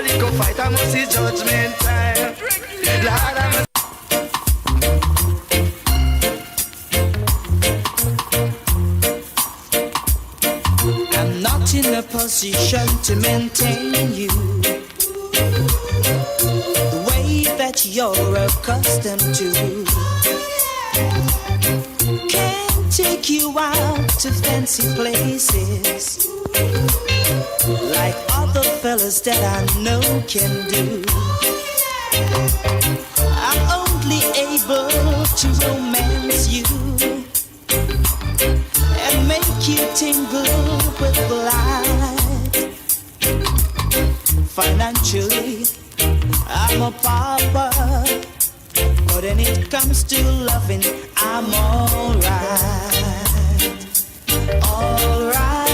little fight, I must see judgment time. Lord, I must. I'm not in a position to maintain you the way that you're accustomed to. Can't take you out to fancy places like other fellas that I know can do. I'm only able to romance you and make you tingle with light. Financially, I'm a pauper, but when it comes to loving, I'm alright. Alright,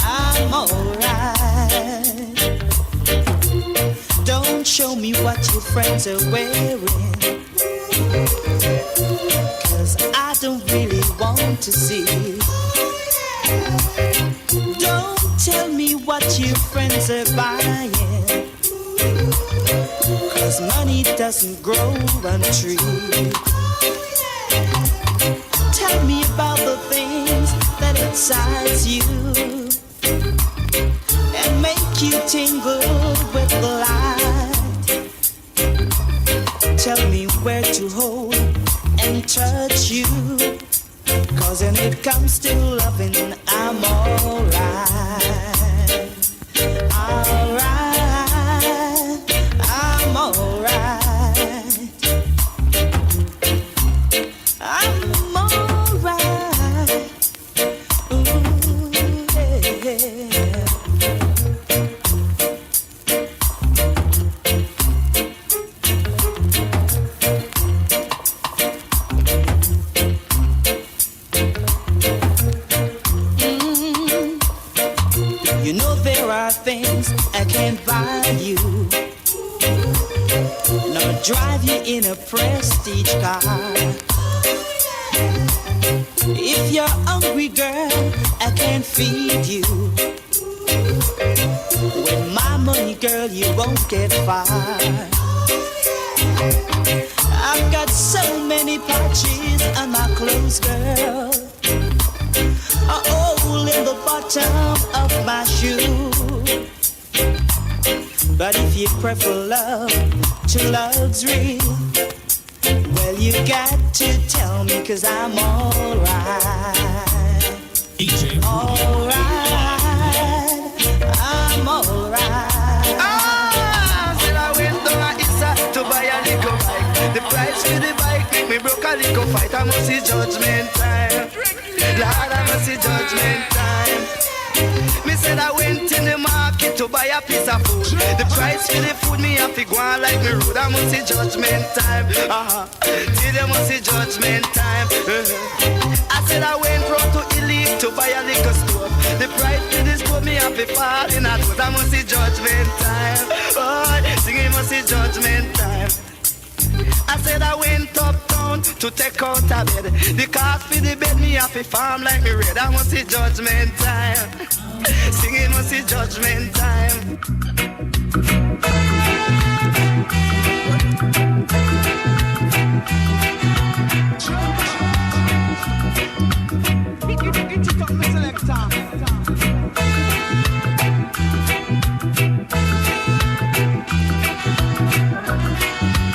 I'm alright. Don't show me what your friends are wearing, 'cause I don't really want to see. Don't tell me what your friends are buying, 'cause money doesn't grow on trees. Tell me about the things that excite you and make you tingle with the light. Tell me where to hold and touch you, 'cause when it comes to loving, I'm alright. Alright, I'm alright. I'm alright. Ooh, yeah. You know there are things I can't buy you, nor drive you in a prestige car. If you're hungry, girl, I can't feed you. With my money, girl, you won't get far. I've got so many patches on my clothes, girl, a hole in the bottom of my shoe. But if you prefer love to luxury, well, you got to tell me, 'cause I'm alright. Alright, I'm alright. Ah, said I went down at Issa to buy a little bike. The price for the bike make me broke a little fight. I must see judgment time. Lord, I must see judgment time. Me said I went in the market to buy a piece of food. The price for the food me have to go on like me road. I must see judgment time. Till you must see judgment time. I said I went round to Elite to buy a liquor store. The price for this food me have to fall in a road. I must see judgment time. Oh, singing must see judgment time. I said I went uptown to take out a bed. The cost for the bed me have to farm like me red. I must see judgment time. Singing must see judgment time.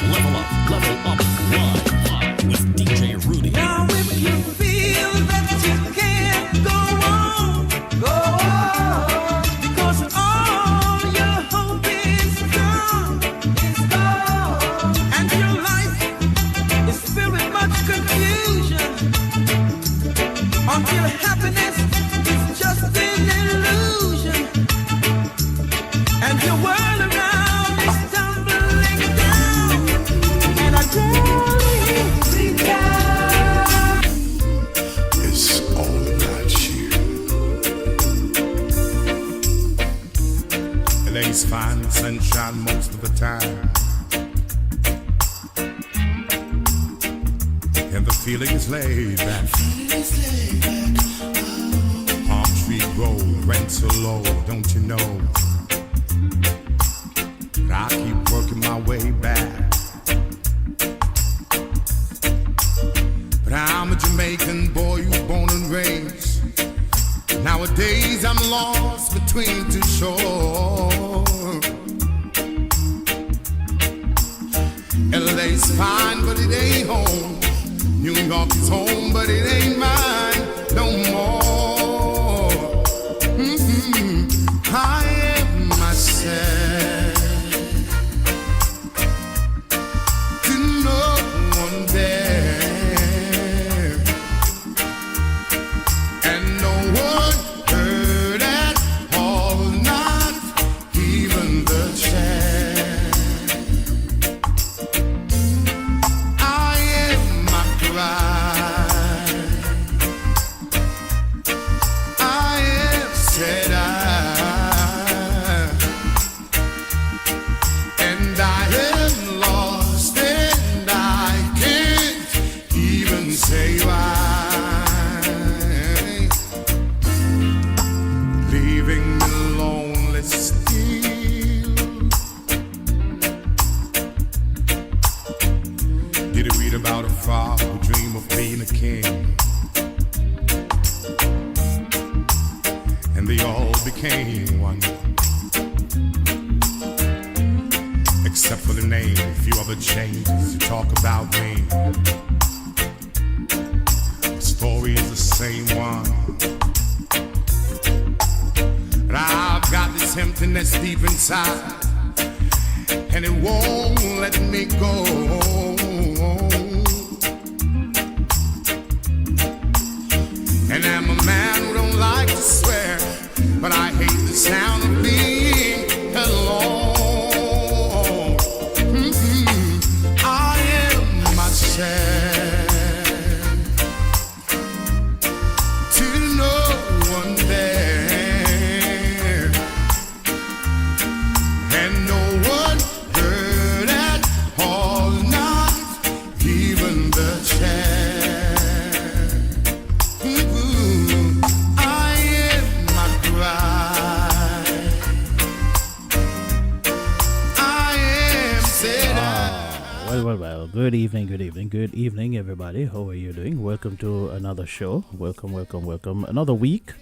Level up, live with DJ Rudy. Now if you feel that you can't go on, because all your hope is gone, and your life is filled with much confusion, until happiness is just an illusion, and your world around is tumbling down, and I tell you, it's all about you. It ain't fine sunshine most of the time, and the feeling is laid back. Palm tree grow, rent so low, don't you know? I keep working my way back. But I'm a Jamaican boy who's born and raised. Nowadays I'm lost between two shores. LA's fine, but it ain't home. New York is home, but it ain't mine no more. I am myself to no one there, and no one heard at all, not even the chair. I am my pride. I am said and I am lost, and I can't even say why. Leaving me lonely still. Did you read about a father who dreamed of being a king? And they all became one, except for the name. A few other changes to talk about me. The story is the same one. But I've got this emptiness deep inside, and it won't let me go. And I'm a man who don't like to swear, but I hate the sound of being alone. I am myself to no one there, and no one heard at all, not even the chair. I am my pride. I am said Well. Good evening, everybody. How are you doing? Welcome to another show. Welcome. Another week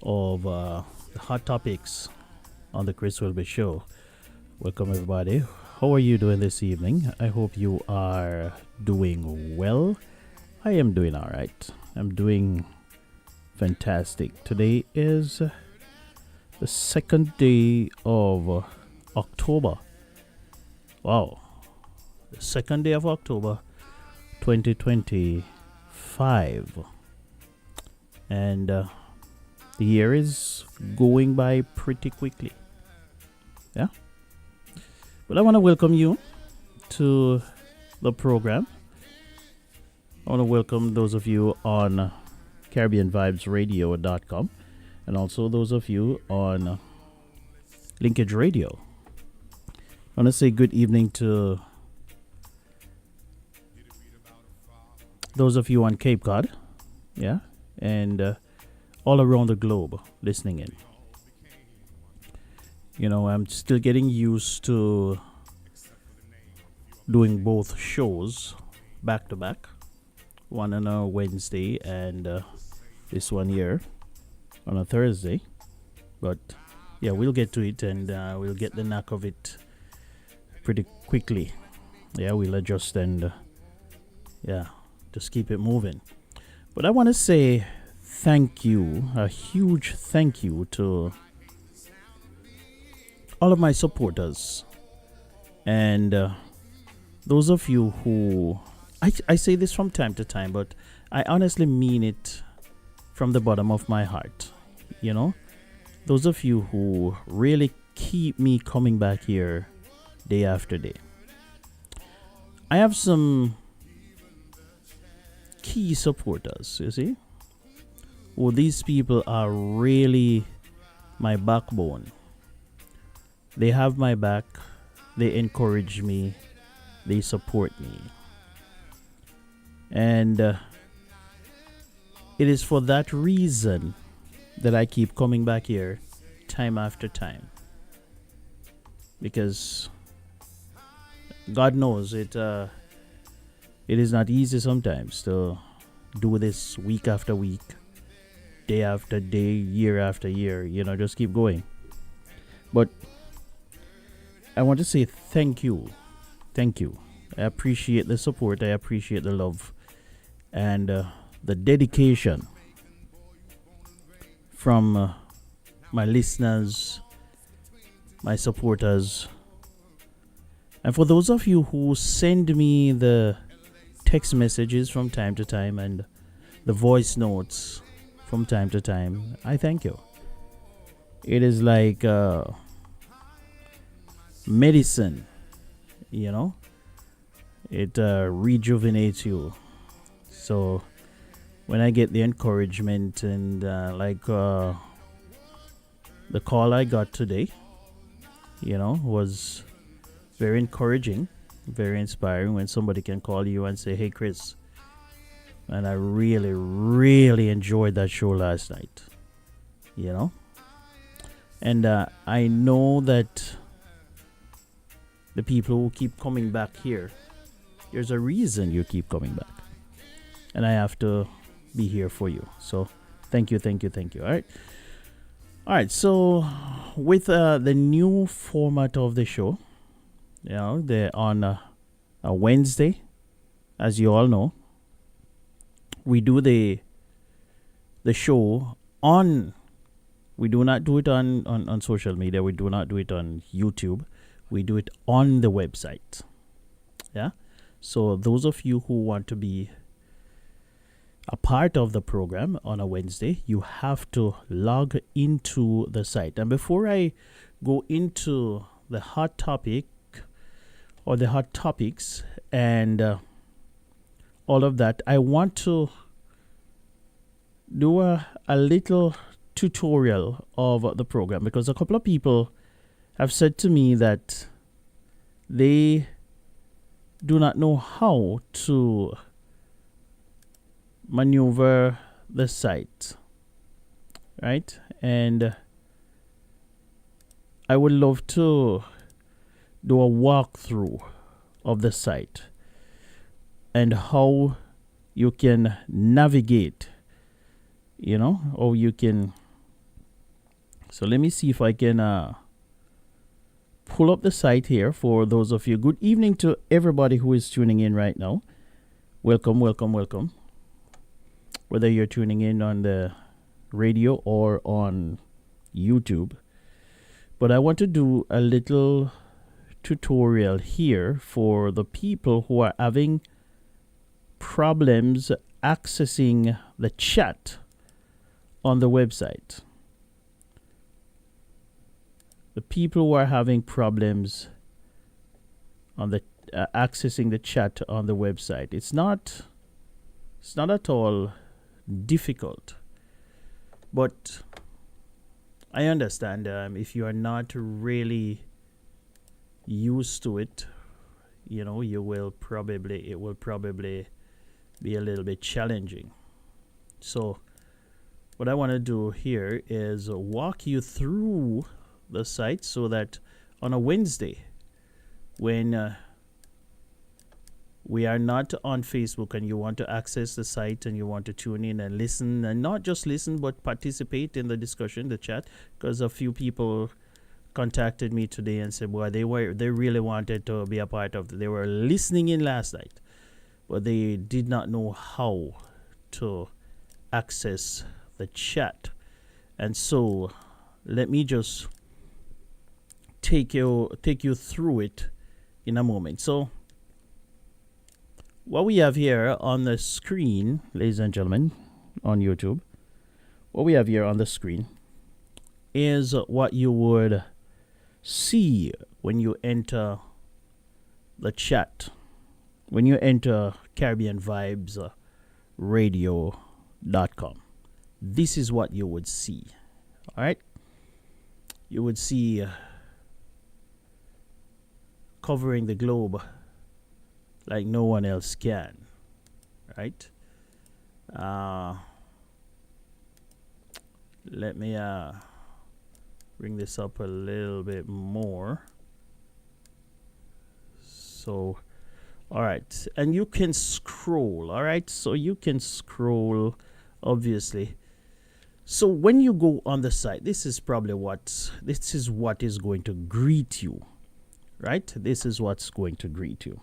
of hot topics on the Chris Whilby Show. Welcome, everybody. How are you doing this evening? I hope you are doing well. I am doing all right. I'm doing fantastic. Today is the second day of October. Wow. The second day of October 2025. And the year is going by pretty quickly. Yeah. But I want to welcome you to the program. I want to welcome those of you on CaribbeanVibesRadio.com and also those of you on Linkage Radio. I want to say good evening to those of you on Cape Cod, yeah, and all around the globe listening in. You know, I'm still getting used to doing both shows back to back, one on a Wednesday and this one here on a Thursday. But yeah, we'll get to it, and we'll get the knack of it pretty quickly. Yeah, we'll adjust and just keep it moving. But I want to say thank you, a huge thank you to all of my supporters and those of you who I say this from time to time, but I honestly mean it from the bottom of my heart. You know, those of you who really keep me coming back here day after day. I have some key supporters, you see. Well, these people are really my backbone. They have my back, they encourage me, they support me. And it is for that reason that I keep coming back here time after time. Because God knows it is not easy sometimes to do this week after week, day after day, year after year, just keep going. But I want to say thank you. Thank you. I appreciate the support. I appreciate the love and the dedication from my listeners, my supporters. And for those of you who send me the text messages from time to time and the voice notes from time to time, I thank you. It is like medicine, it rejuvenates you. So when I get the encouragement and the call I got today, was very encouraging, very inspiring when somebody can call you and say, hey, Chris, and I really, really enjoyed that show last night, And I know that the people who keep coming back here, there's a reason you keep coming back. And I have to be here for you. So thank you. All right. So with the new format of the show, they're on a Wednesday, as you all know. We do the show on. We do not do it on social media. We do not do it on YouTube. We do it on the website. Yeah. So those of you who want to be a part of the program on a Wednesday, you have to log into the site. And before I go into the hot topic or the hot topics and all of that, I want to do a little tutorial of the program, because a couple of people have said to me that they do not know how to maneuver the site, right? And I would love to do a walkthrough of the site and how you can navigate, or you can. So let me see if I can pull up the site here for those of you. Good evening to everybody who is tuning in right now. Welcome. Whether you're tuning in on the radio or on YouTube. But I want to do a little tutorial here for the people who are having problems accessing the chat on the website. The people who are having problems on the accessing the chat on the website. It's not at all difficult, but I understand if you are not really used to it, it will probably be a little bit challenging. So what I want to do here is walk you through the site so that on a Wednesday, when we are not on Facebook and you want to access the site and you want to tune in and listen, and not just listen but participate in the discussion, the chat, because a few people contacted me today and said, well, they really wanted to be a part of it. They were listening in last night, but they did not know how to access the chat. And so let me just take you through it in a moment. So what we have here on the screen, ladies and gentlemen, on YouTube, what we have here on the screen is what you would see when you enter the chat, when you enter Caribbean Vibes Radio.com. This is what you would see. All right? You would see covering the globe like no one else can, right? Let me bring this up a little bit more So, all right. And you can scroll. All right. So you can scroll, obviously. So when you go on the site, this is what is going to greet you, right? This is what's going to greet you.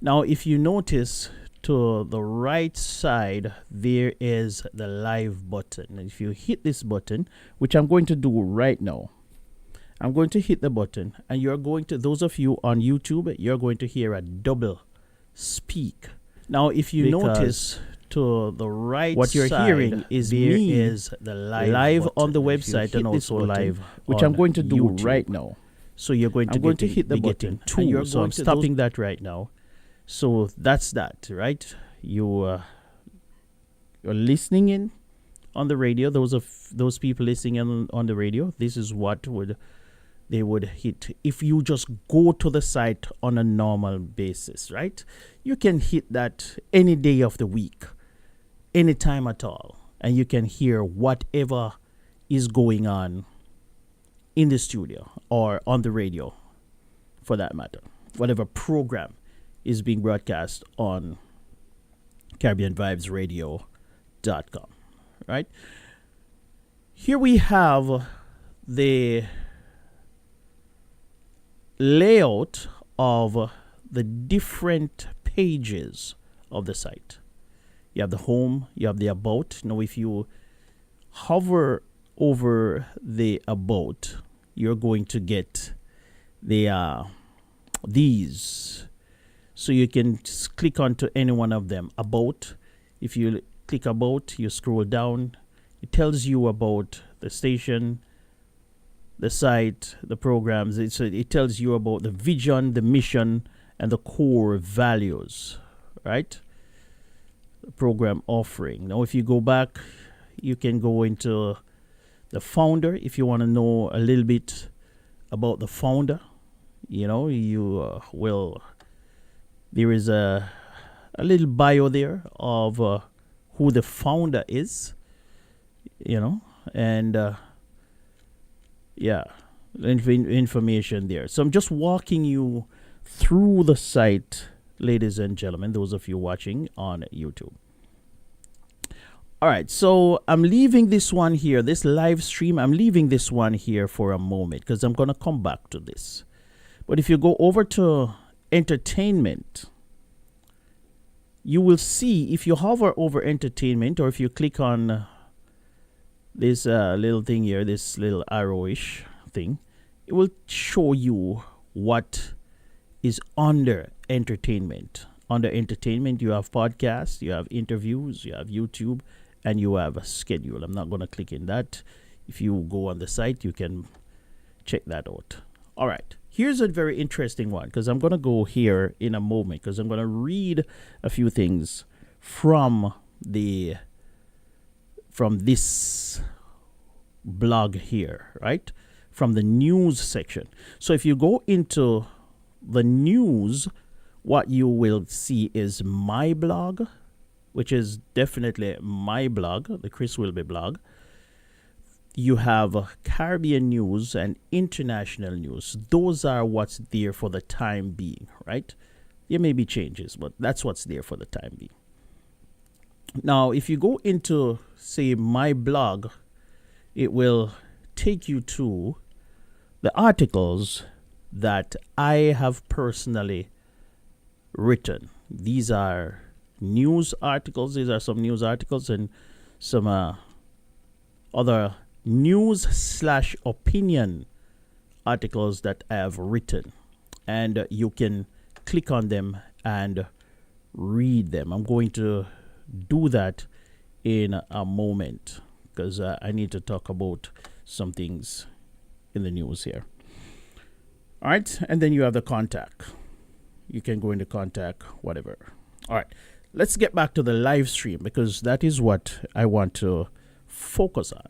Now, if you notice to the right side, there is the live button. And if you hit this button, which I'm going to do right now, I'm going to hit the button, and you're going to, those of you on YouTube, you're going to hear a double speak. Now, if you notice to the right, what you're hearing is the live on the website and also live, which I'm going to do YouTube right now. So you're going to hit the button. So I'm stopping that right now. So that's that, right? You're listening in on the radio. Those people listening on the radio, this is what they would hit if you just go to the site on a normal basis, right? You can hit that any day of the week, anytime at all, and you can hear whatever is going on in the studio or on the radio, for that matter, whatever program is being broadcast on CaribbeanVibesRadio.com, right? Here we have the layout of the different pages of the site. You have the home, you have the about. Now, if you hover over the about, you're going to get the these. So you can just click onto any one of them. About, if you click about, you scroll down, it tells you about the station, the site, the programs. It tells you about the vision, the mission, and the core values, right? The program offering. Now, if you go back, you can go into the founder if you want to know a little bit about the founder. You know, you will. There is a little bio there of who the founder is, you know, and yeah, information there. So I'm just walking you through the site, ladies and gentlemen, those of you watching on YouTube. All right, so I'm leaving this one here, this live stream. I'm leaving this one here for a moment because I'm going to come back to this. But if you go over to entertainment, you will see, if you hover over entertainment, or if you click on this little thing here, this little arrowish thing, it will show you what is under entertainment. Under entertainment, you have podcasts, you have interviews, you have YouTube, and you have a schedule. I'm not going to click in that. If you go on the site, you can check that out. All right. Here's a very interesting one, because I'm going to go here in a moment, because I'm going to read a few things from this blog here, right? From the news section. So if you go into the news, what you will see is my blog, which is definitely my blog, the Chris Whilby blog. You have Caribbean news and international news. Those are what's there for the time being, right? There may be changes, but that's what's there for the time being. Now, if you go into, say, my blog, it will take you to the articles that I have personally written. These are news articles. These are some news articles and some other news/opinion articles that I have written, and you can click on them and read them. I'm going to do that in a moment because I need to talk about some things in the news here. All right, and then you have the contact. You can go into contact, whatever. All right, let's get back to the live stream, because that is what I want to focus on.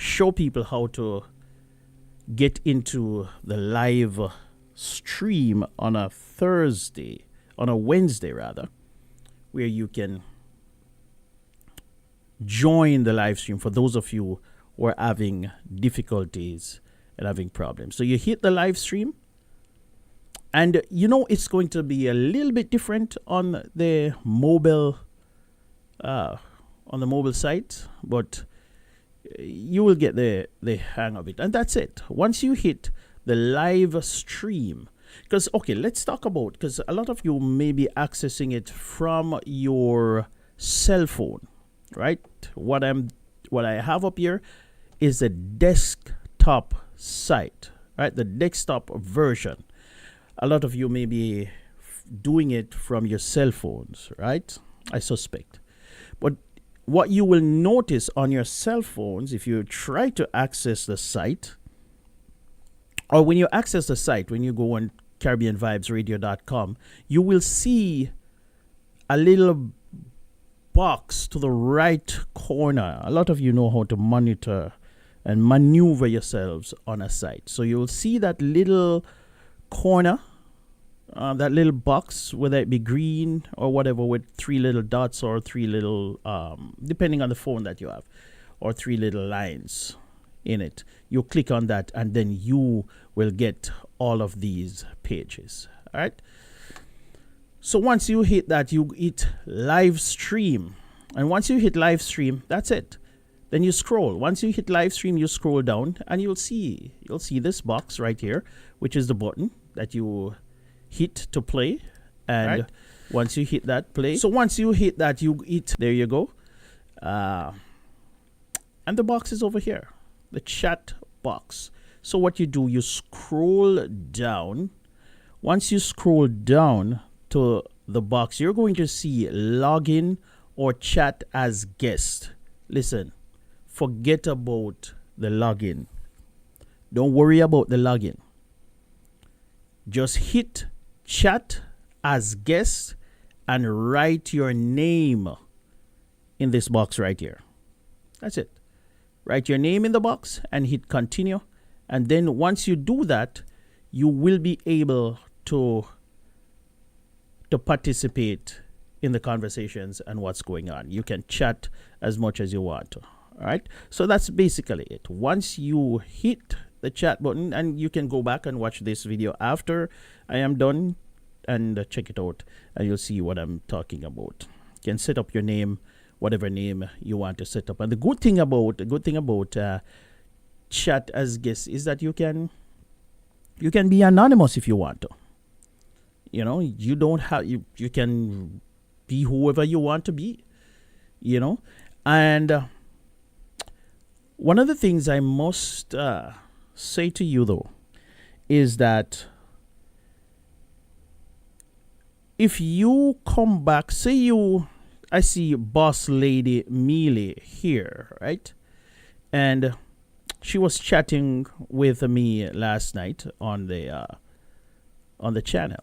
Show people how to get into the live stream on a Wednesday rather, where you can join the live stream for those of you who are having difficulties and having problems. So you hit the live stream, And it's going to be a little bit different on the mobile site, but you will get the hang of it. And that's it. Once you hit the live stream, because let's talk about, because a lot of you may be accessing it from your cell phone, right? What I have up here is a desktop site, right? The desktop version. A lot of you may be doing it from your cell phones, right? I suspect. But what you will notice on your cell phones, if you try to access the site, or when you access the site, when you go on CaribbeanVibesRadio.com, you will see a little box to the right corner. A lot of you know how to monitor and maneuver yourselves on a site. So you'll see that little corner, that little box, whether it be green or whatever, with 3 little dots or 3 little, depending on the phone that you have, or 3 little lines in it. You click on that and then you will get all of these pages. All right. So once you hit that, you hit live stream. And once you hit live stream, that's it. Then you scroll. Once you hit live stream, you scroll down and you'll see this box right here, which is the button that you hit to play. And once you hit that, play. So once you hit that, you hit, there you go. And the box is over here, the chat box. So what you do, you scroll down. Once you scroll down to the box, you're going to see login or chat as guest. Listen, forget about the login. Don't worry about the login. Just hit chat as guest and write your name in this box right here. That's it. Write your name in the box and hit continue. And then once you do that, you will be able to participate in the conversations and what's going on. You can chat as much as you want to. All right. So that's basically it. Once you hit the chat button, and you can go back and watch this video after I am done and check it out, and you'll see what I'm talking about. You can set up your name, whatever name you want to set up. And the good thing about chat as guest is that you can be anonymous if you want to. You don't have, you can be whoever you want to be, and one of the things I must say to you though is that if you come back, I see Boss Lady Mealy here, right? And she was chatting with me last night on the channel.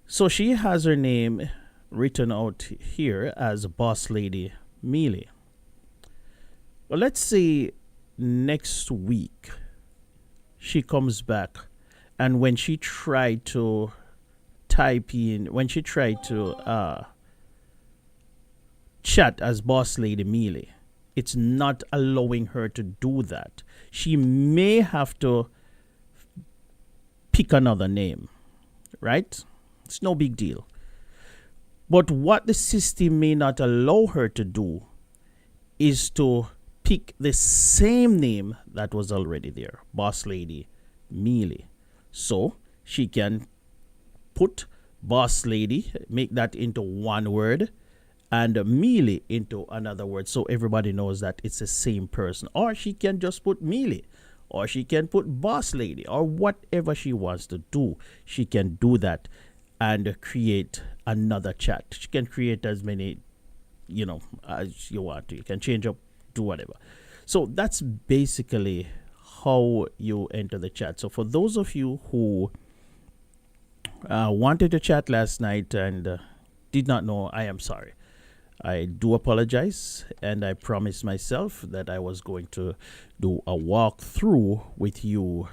So she has her name written out here as Boss Lady Mealy. Well, let's say next week she comes back, and when she tried to chat as Boss Lady Mealy, it's not allowing her to do that. She may have to pick another name, right? It's no big deal. But what the system may not allow her to do is to pick the same name that was already there, Boss Lady Mealy. So she can put Boss Lady, make that into one word, and Mealy into another word, so everybody knows that it's the same person. Or she can just put Mealy, or she can put Boss Lady, or whatever she wants to do. She can do that and create another chat. She can create as many, as you want to. You can change up, do whatever. So that's basically how you enter the chat. So for those of you who wanted to chat last night and did not know, I am sorry. I do apologize, and I promised myself that I was going to do a walkthrough with you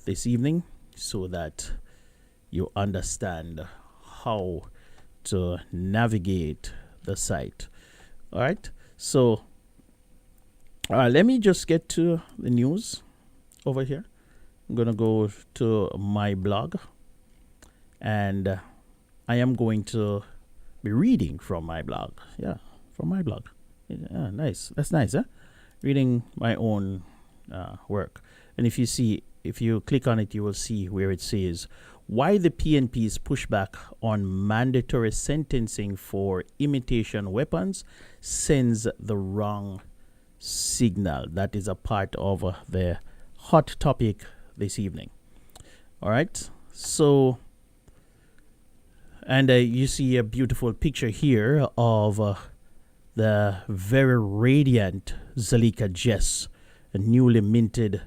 this evening so that you understand how to navigate the site. All right. So let me just get to the news over here. I'm going to go to my blog, and I am going to be reading from my blog. Yeah, from my blog. Yeah, nice. That's nice, huh? Reading my own work. And if you click on it, you will see where it says why the PNP's pushback on mandatory sentencing for imitation weapons sends the wrong signal. That is a part of the hot topic this evening. All right. So, and you see a beautiful picture here of the very radiant Zalika Jess, a newly minted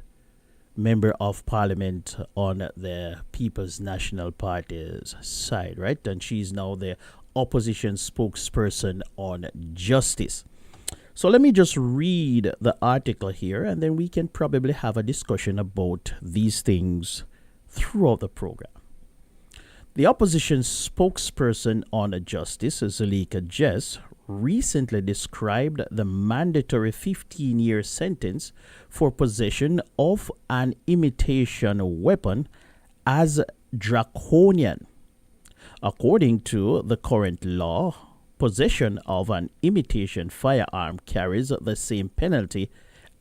member of parliament on the People's National Party's side, right? And she's now the opposition spokesperson on justice. So let me just read the article here, and then we can probably have a discussion about these things throughout the program. The opposition spokesperson on justice, Zalika Jess, recently described the mandatory 15-year sentence for possession of an imitation weapon as draconian. According to the current law, possession of an imitation firearm carries the same penalty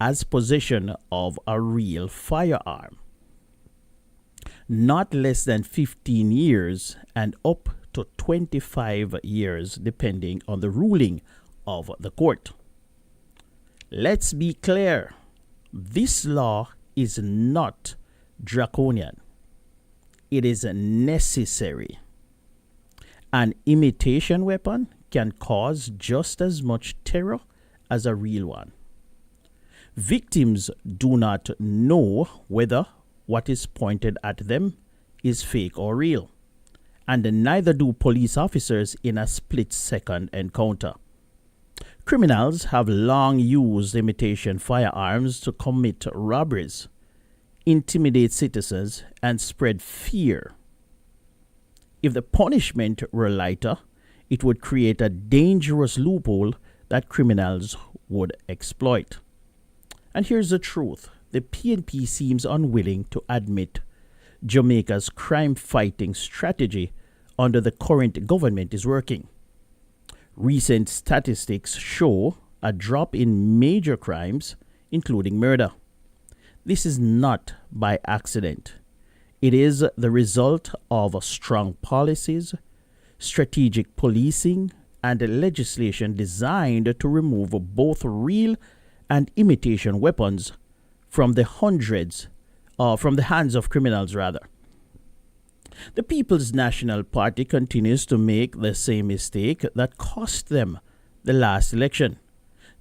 as possession of a real firearm. Not less than 15 years and up to 25 years, depending on the ruling of the court. Let's be clear, this law is not draconian. It is necessary. An imitation weapon can cause just as much terror as a real one. Victims do not know whether what is pointed at them is fake or real, and neither do police officers in a split-second encounter. Criminals have long used imitation firearms to commit robberies, intimidate citizens, and spread fear. If the punishment were lighter, it would create a dangerous loophole that criminals would exploit. And here's the truth. The PNP seems unwilling to admit Jamaica's crime-fighting strategy under the current government is working. Recent statistics show a drop in major crimes, including murder. This is not by accident. It is the result of strong policies, strategic policing, and legislation designed to remove both real and imitation weapons from the hands of criminals, rather. The People's National Party continues to make the same mistake that cost them the last election.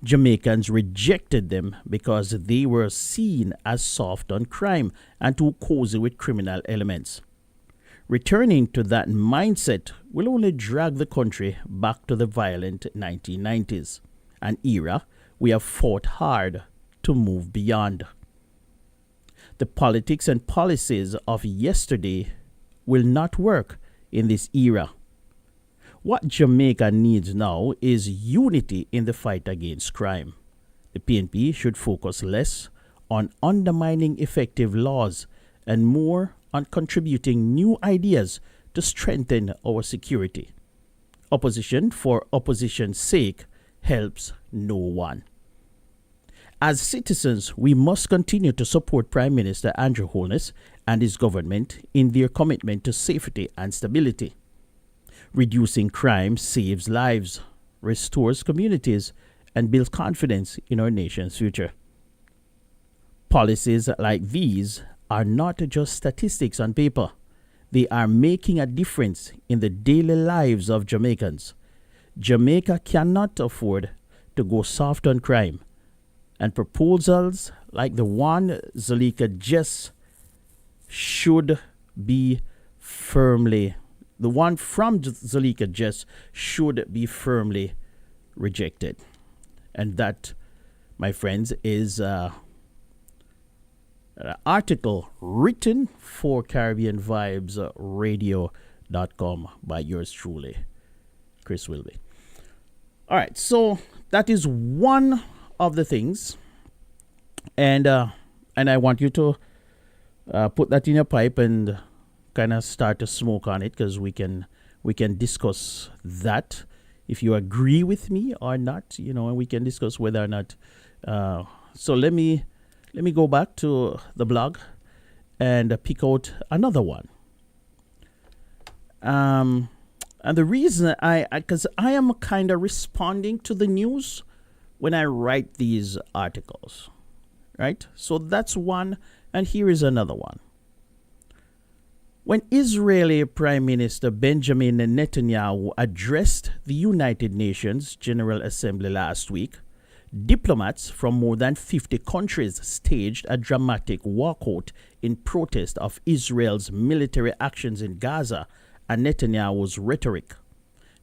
Jamaicans rejected them because they were seen as soft on crime and too cozy with criminal elements. Returning to that mindset will only drag the country back to the violent 1990s, an era we have fought hard to move beyond. The politics and policies of yesterday will not work in this era. What Jamaica needs now is unity in the fight against crime. The PNP should focus less on undermining effective laws and more on contributing new ideas to strengthen our security. Opposition for opposition's sake helps no one. As citizens, we must continue to support Prime Minister Andrew Holness and his government in their commitment to safety and stability. Reducing crime saves lives, restores communities, and builds confidence in our nation's future. Policies like these are not just statistics on paper. They are making a difference in the daily lives of Jamaicans. Jamaica cannot afford to go soft on crime, and proposals like the one Zalika Jess should be firmly rejected. And that, my friends, is an article written for CaribbeanVibesRadio.com by yours truly, Chris Whilby. All right, so that is one of the things, and I want you to put that in your pipe and kind of start to smoke on it, because we can discuss that if you agree with me or not, and we can discuss whether or not. So let me go back to the blog and pick out another one. And the reason because I am kind of responding to the news when I write these articles, right? So that's one, and here is another one. When Israeli Prime Minister Benjamin Netanyahu addressed the United Nations General Assembly last week, diplomats from more than 50 countries staged a dramatic walkout in protest of Israel's military actions in Gaza and Netanyahu's rhetoric.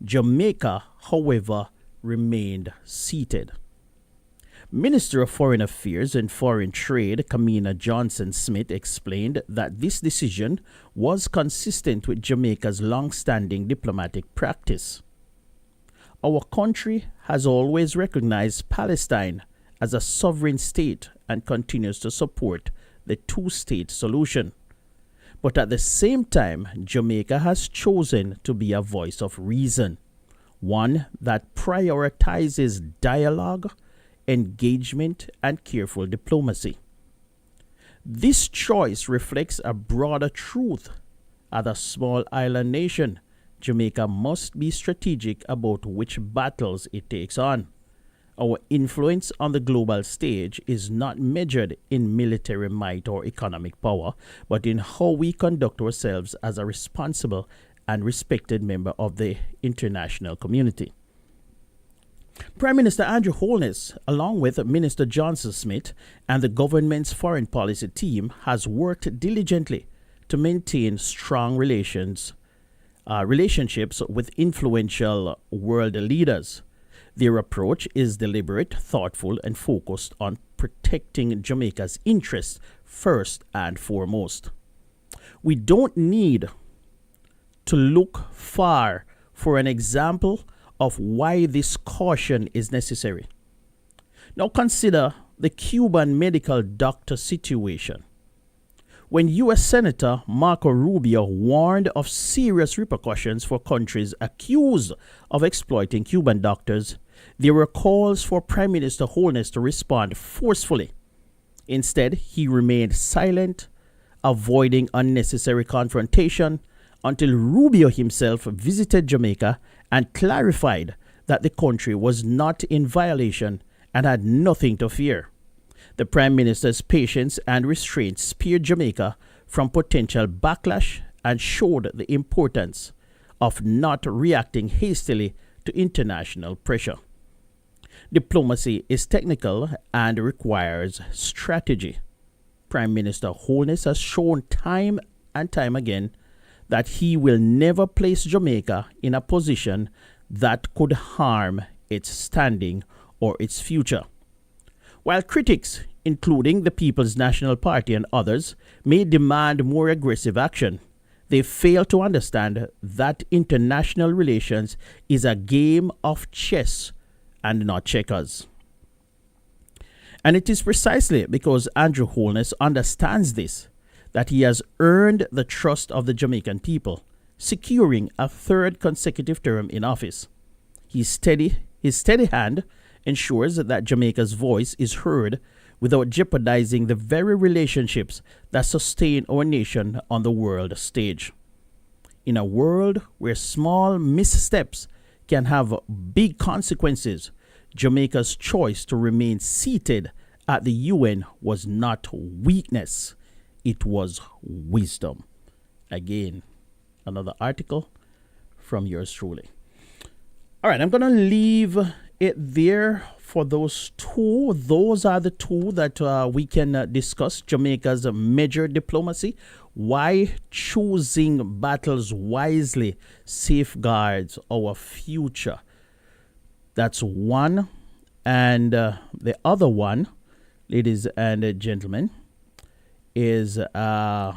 Jamaica, however, remained seated. Minister of Foreign Affairs and Foreign Trade, Kamina Johnson-Smith, explained that this decision was consistent with Jamaica's long-standing diplomatic practice. Our country has always recognized Palestine as a sovereign state and continues to support the two-state solution. But at the same time, Jamaica has chosen to be a voice of reason, one that prioritizes dialogue, engagement, and careful diplomacy. This choice reflects a broader truth. As a small island nation, Jamaica must be strategic about which battles it takes on. Our influence on the global stage is not measured in military might or economic power, but in how we conduct ourselves as a responsible and respected member of the international community. Prime Minister Andrew Holness, along with Minister Johnson-Smith and the government's foreign policy team, has worked diligently to maintain strong relationships with influential world leaders. Their approach is deliberate, thoughtful, and focused on protecting Jamaica's interests first and foremost. We don't need to look far for an example of why this caution is necessary. Now consider the Cuban medical doctor situation. When U.S. Senator Marco Rubio warned of serious repercussions for countries accused of exploiting Cuban doctors, there were calls for Prime Minister Holness to respond forcefully. Instead, he remained silent, avoiding unnecessary confrontation until Rubio himself visited Jamaica and clarified that the country was not in violation and had nothing to fear. The Prime Minister's patience and restraint spared Jamaica from potential backlash and showed the importance of not reacting hastily to international pressure. Diplomacy is technical and requires strategy. Prime Minister Holness has shown time and time again that he will never place Jamaica in a position that could harm its standing or its future. While critics, including the People's National Party and others, may demand more aggressive action, they fail to understand that international relations is a game of chess and not checkers. And it is precisely because Andrew Holness understands this that he has earned the trust of the Jamaican people, securing a third consecutive term in office. His steady hand ensures that Jamaica's voice is heard without jeopardizing the very relationships that sustain our nation on the world stage. In a world where small missteps can have big consequences, Jamaica's choice to remain seated at the UN was not weakness. It was wisdom. Again, another article from yours truly. All right, I'm going to leave it there for those two. Those are the two that we can discuss. Jamaica's measured diplomacy. Why choosing battles wisely safeguards our future. That's one. And the other one, ladies and gentlemen, is the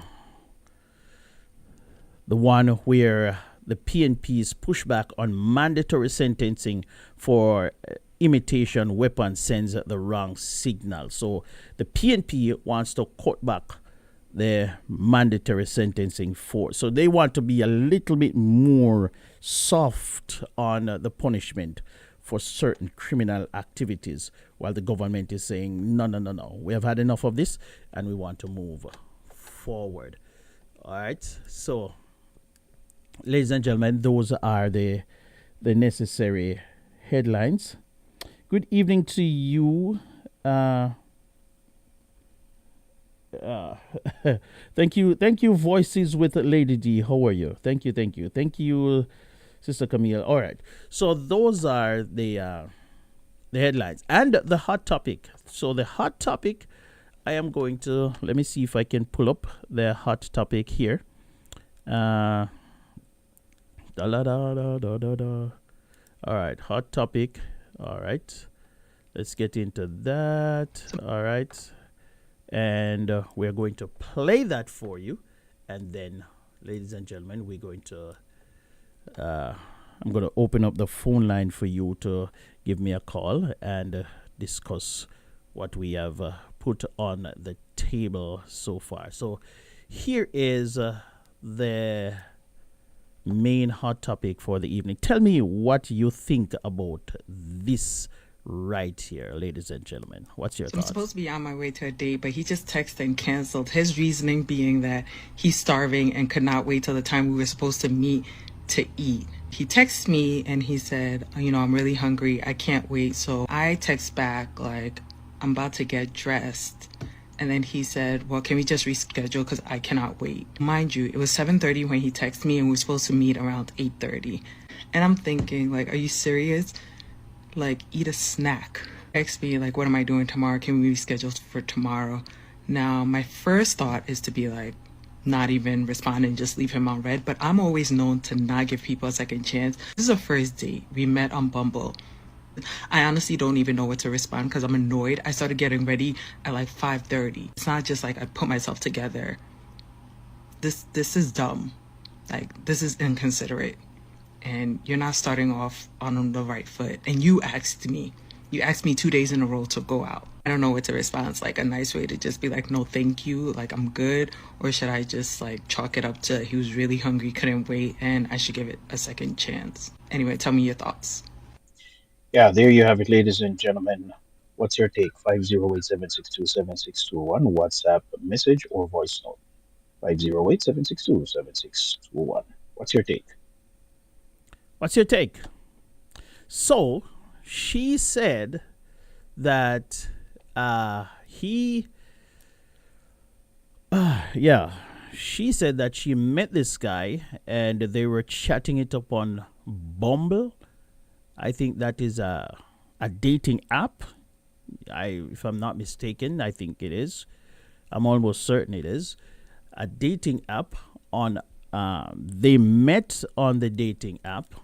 one where the PNP's pushback on mandatory sentencing for imitation weapons sends the wrong signal. So the PNP wants to cut back the mandatory sentencing for. So they want to be a little bit more soft on the punishment for certain criminal activities, while the government is saying, no, no, no, no. We have had enough of this and we want to move forward. All right. So, ladies and gentlemen, those are the necessary headlines. Good evening to you. Thank you, Voices with Lady D. How are you? Thank you, Sister Camille. All right, so those are the headlines and the hot topic. So the hot topic, I am going to, let me see if I can pull up the hot topic here. Da da da da da da da. All right, hot topic. All right, let's get into that. All right. And we're going to play that for you. And then, ladies and gentlemen, we're going to, I'm going to open up the phone line for you to give me a call and discuss what we have put on the table so far. So here is the main hot topic for the evening. Tell me what you think about this right here, ladies and gentlemen. What's your thoughts? I'm supposed to be on my way to a date, but he just texted and canceled. His reasoning being that he's starving and could not wait till the time we were supposed to meet to eat. He texted me and he said, I'm really hungry. I can't wait. So I text back like, I'm about to get dressed. And then he said, well, can we just reschedule because I cannot wait. Mind you, it was 7:30 when he texted me and we were supposed to meet around 8:30. And I'm thinking, like, are you serious? Like, eat a snack. Text me, like, what am I doing tomorrow? Can we reschedule for tomorrow? Now, my first thought is to be like, not even respond and just leave him on red. But I'm always known to not give people a second chance. This is a first date. We met on Bumble. I honestly don't even know what to respond because I'm annoyed. I started getting ready at like 5:30. It's not just like I put myself together. This is dumb. Like, this is inconsiderate. And you're not starting off on the right foot. And you asked me 2 days in a row to go out. I don't know what to respond. It's like a nice way to just be like, no, thank you. Like, I'm good. Or should I just like chalk it up to he was really hungry, couldn't wait, and I should give it a second chance. Anyway, tell me your thoughts. Yeah, there you have it, ladies and gentlemen. What's your take? 508-762-7621, WhatsApp message or voice note. 508-762-7621. What's your take? What's your take? So, she said that she said that she met this guy and they were chatting it up on Bumble. I think that is a dating app. If I'm not mistaken, I think it is. I'm almost certain it is a dating app. They met on the dating app.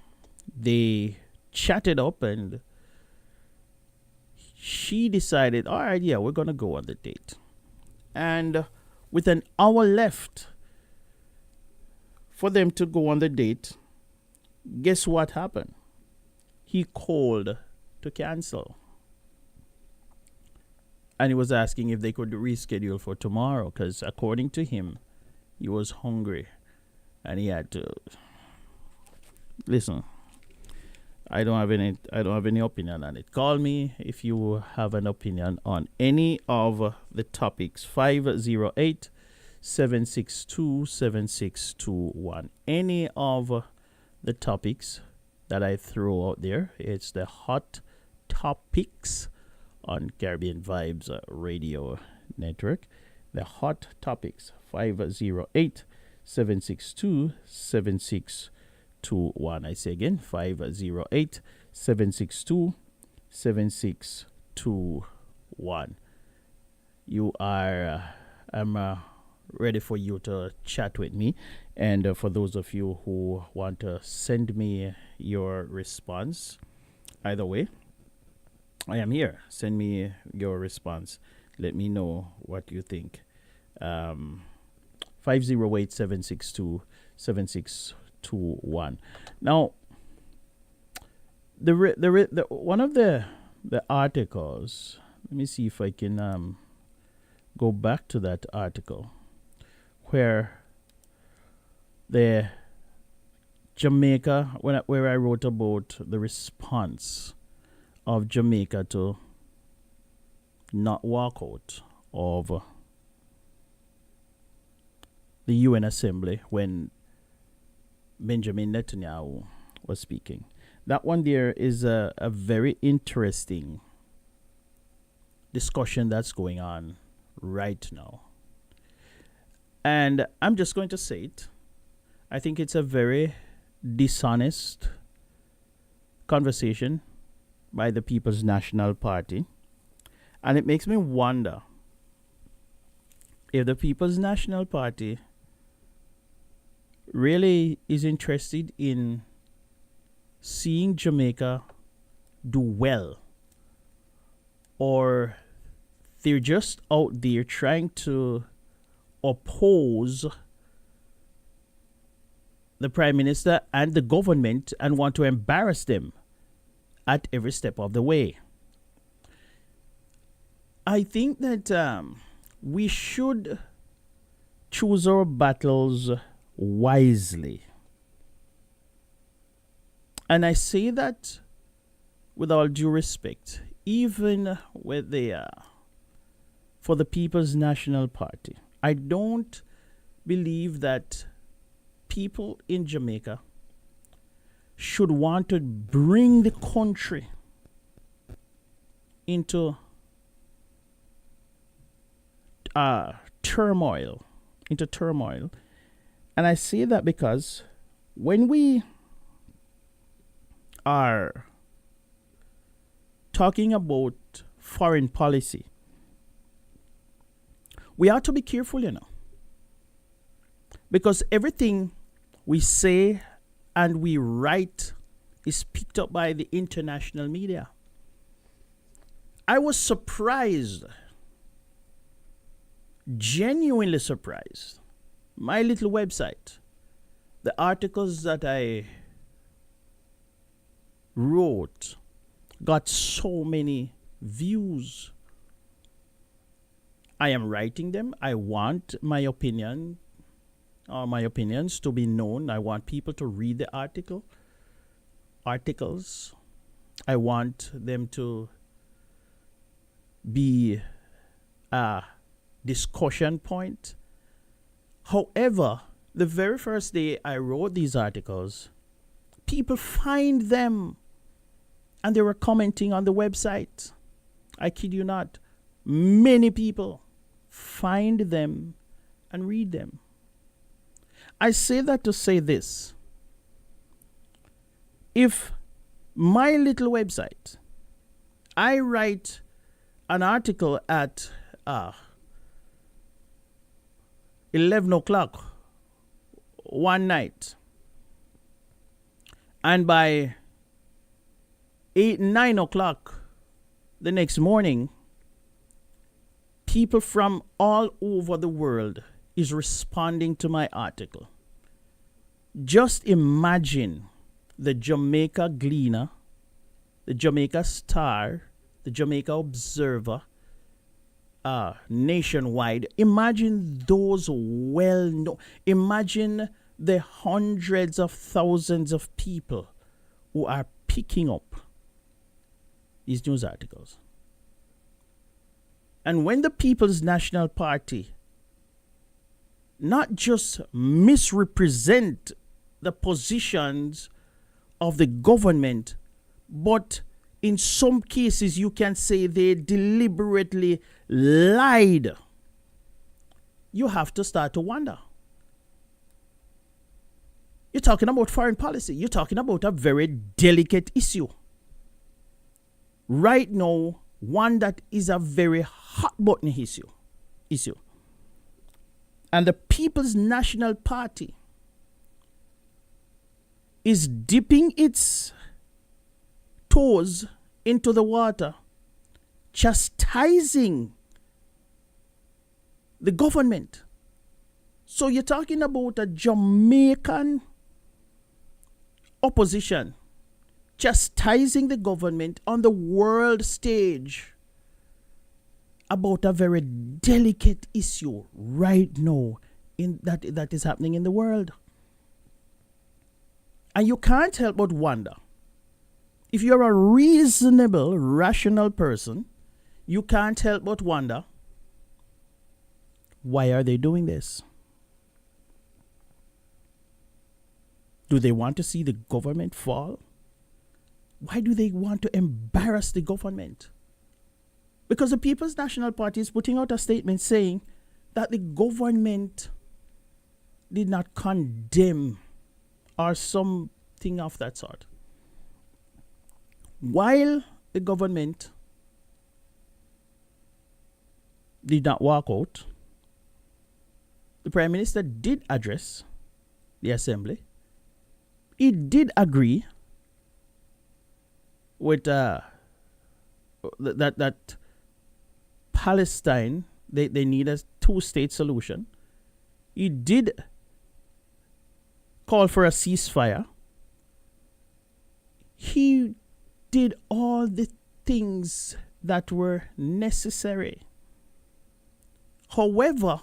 They chatted up and she decided, all right, yeah, we're going to go on the date. And with an hour left for them to go on the date, guess what happened? He called to cancel. And he was asking if they could reschedule for tomorrow because according to him, he was hungry and he had to listen. I don't have any opinion on it. Call me if you have an opinion on any of the topics. 508-762-7621. Any of the topics that I throw out there. It's the hot topics on Caribbean Vibes Radio Network. The hot topics. 508-762-7621. I say again, 508-762-7621. You are, I'm ready for you to chat with me. And for those of you who want to send me your response, either way, I am here. Send me your response. Let me know what you think. 508-762-7621. Now, the one of the articles. Let me see if I can go back to that article. where the Jamaica, where I wrote about the response of Jamaica to not walk out of the UN Assembly when Benjamin Netanyahu was speaking. That one there is a very interesting discussion that's going on right now. And I'm just going to say it. I think it's a very dishonest conversation by the People's National Party. And it makes me wonder if the People's National Party really is interested in seeing Jamaica do well, or they're just out there trying to oppose the Prime Minister and the government and want to embarrass them at every step of the way. I think that we should choose our battles wisely. And I say that with all due respect, even with for the People's National Party. I don't believe that people in Jamaica should want to bring the country into turmoil. And I say that because when we are talking about foreign policy, we have to be careful, because everything we say and we write is picked up by the international media. I was surprised, genuinely surprised. My little website, the articles that I wrote got so many views. I am writing them. I want my opinion or my opinions to be known. I want people to read the articles. I want them to be a discussion point. However, the very first day I wrote these articles, people find them and they were commenting on the website. I kid you not. Many people find them and read them. I say that to say this. If my little website, I write an article at 11 o'clock one night, and by 9 o'clock the next morning, people from all over the world is responding to my article. Just imagine the Jamaica Gleaner, the Jamaica Star, the Jamaica Observer, nationwide. Imagine those well-known. Imagine the hundreds of thousands of people who are picking up these news articles. And when the People's National Party not just misrepresent the positions of the government, but in some cases you can say they deliberately lied, you have to start to wonder. You're talking about foreign policy. You're talking about a very delicate issue. Right now, one that is a very hot button issue. And the People's National Party is dipping its toes into the water, chastising the government. So you're talking about a Jamaican opposition chastising the government on the world stage about a very delicate issue right now that is happening in the world. And you can't help but wonder, if you're a reasonable, rational person, you can't help but wonder, why are they doing this? Do they want to see the government fall? Why do they want to embarrass the government? Because the People's National Party is putting out a statement saying that the government did not condemn or something of that sort. While the government did not walk out, the Prime Minister did address the Assembly. He did agree with that Palestine, they need a two-state solution. He did call for a ceasefire. He did all the things that were necessary. However,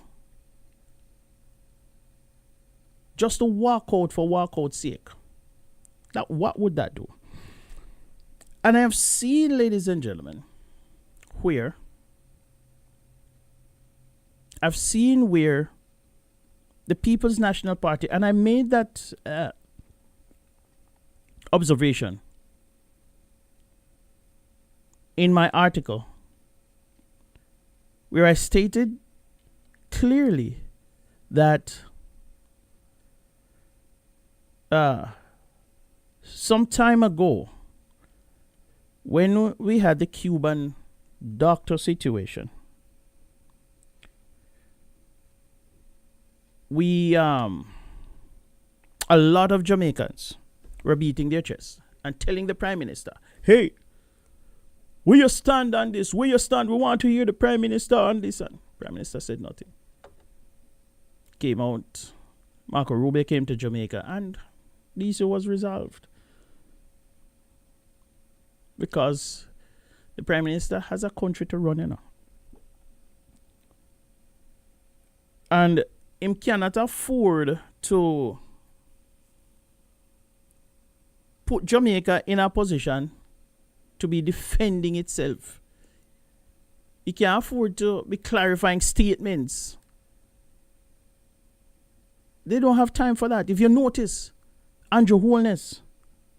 just to walk out for walkout's sake, now what would that do? And I have seen, ladies and gentlemen, where the People's National Party, and I made that observation in my article, where I stated clearly that some time ago, when we had the Cuban doctor situation, a lot of Jamaicans were beating their chests and telling the Prime Minister, hey, where you stand on this? Where you stand? We want to hear the Prime Minister on this. And Prime Minister said nothing. Came out. Marco Rubio came to Jamaica and the issue was resolved. Because the Prime Minister has a country to run, you know. And him cannot afford to put Jamaica in a position to be defending itself. He can't afford to be clarifying statements. They don't have time for that. If you notice, Andrew Holness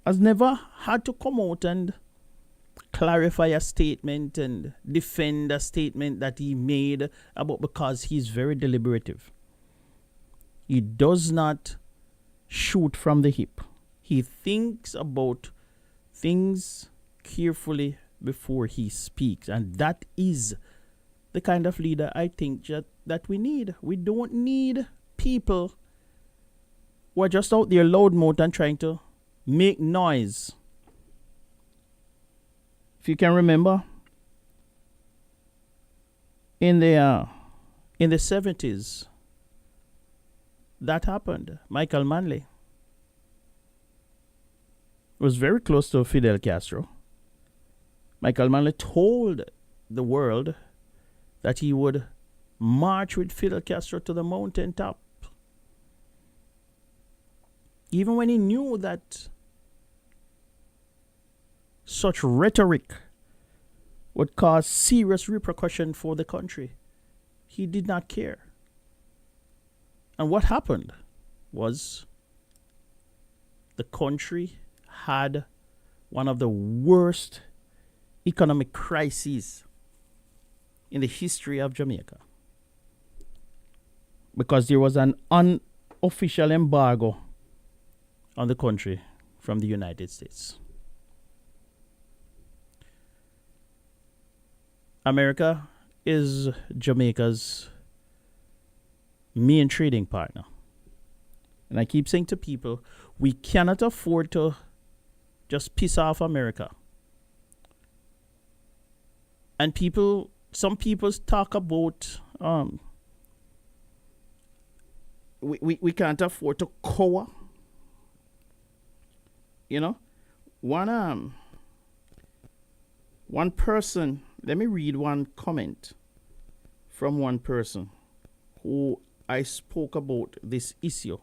has never had to come out and clarify a statement and defend a statement that he made about, because he's very deliberative. He does not shoot from the hip. He thinks about things carefully before he speaks. And that is the kind of leader I think that we need. We don't need people who are just out there loudmouth and trying to make noise. If you can remember, in the 70s, that happened. Michael Manley was very close to Fidel Castro. Michael Manley told the world that he would march with Fidel Castro to the mountaintop. Even when he knew that such rhetoric would cause serious repercussion for the country, he did not care. And what happened was the country had one of the worst economic crises in the history of Jamaica, because there was an unofficial embargo on the country from the United States. America is Jamaica's main trading partner. And I keep saying to people, we cannot afford to just piss off America. And some people talk about we can't afford to cower. You know, one person, let me read one comment from one person who I spoke about this issue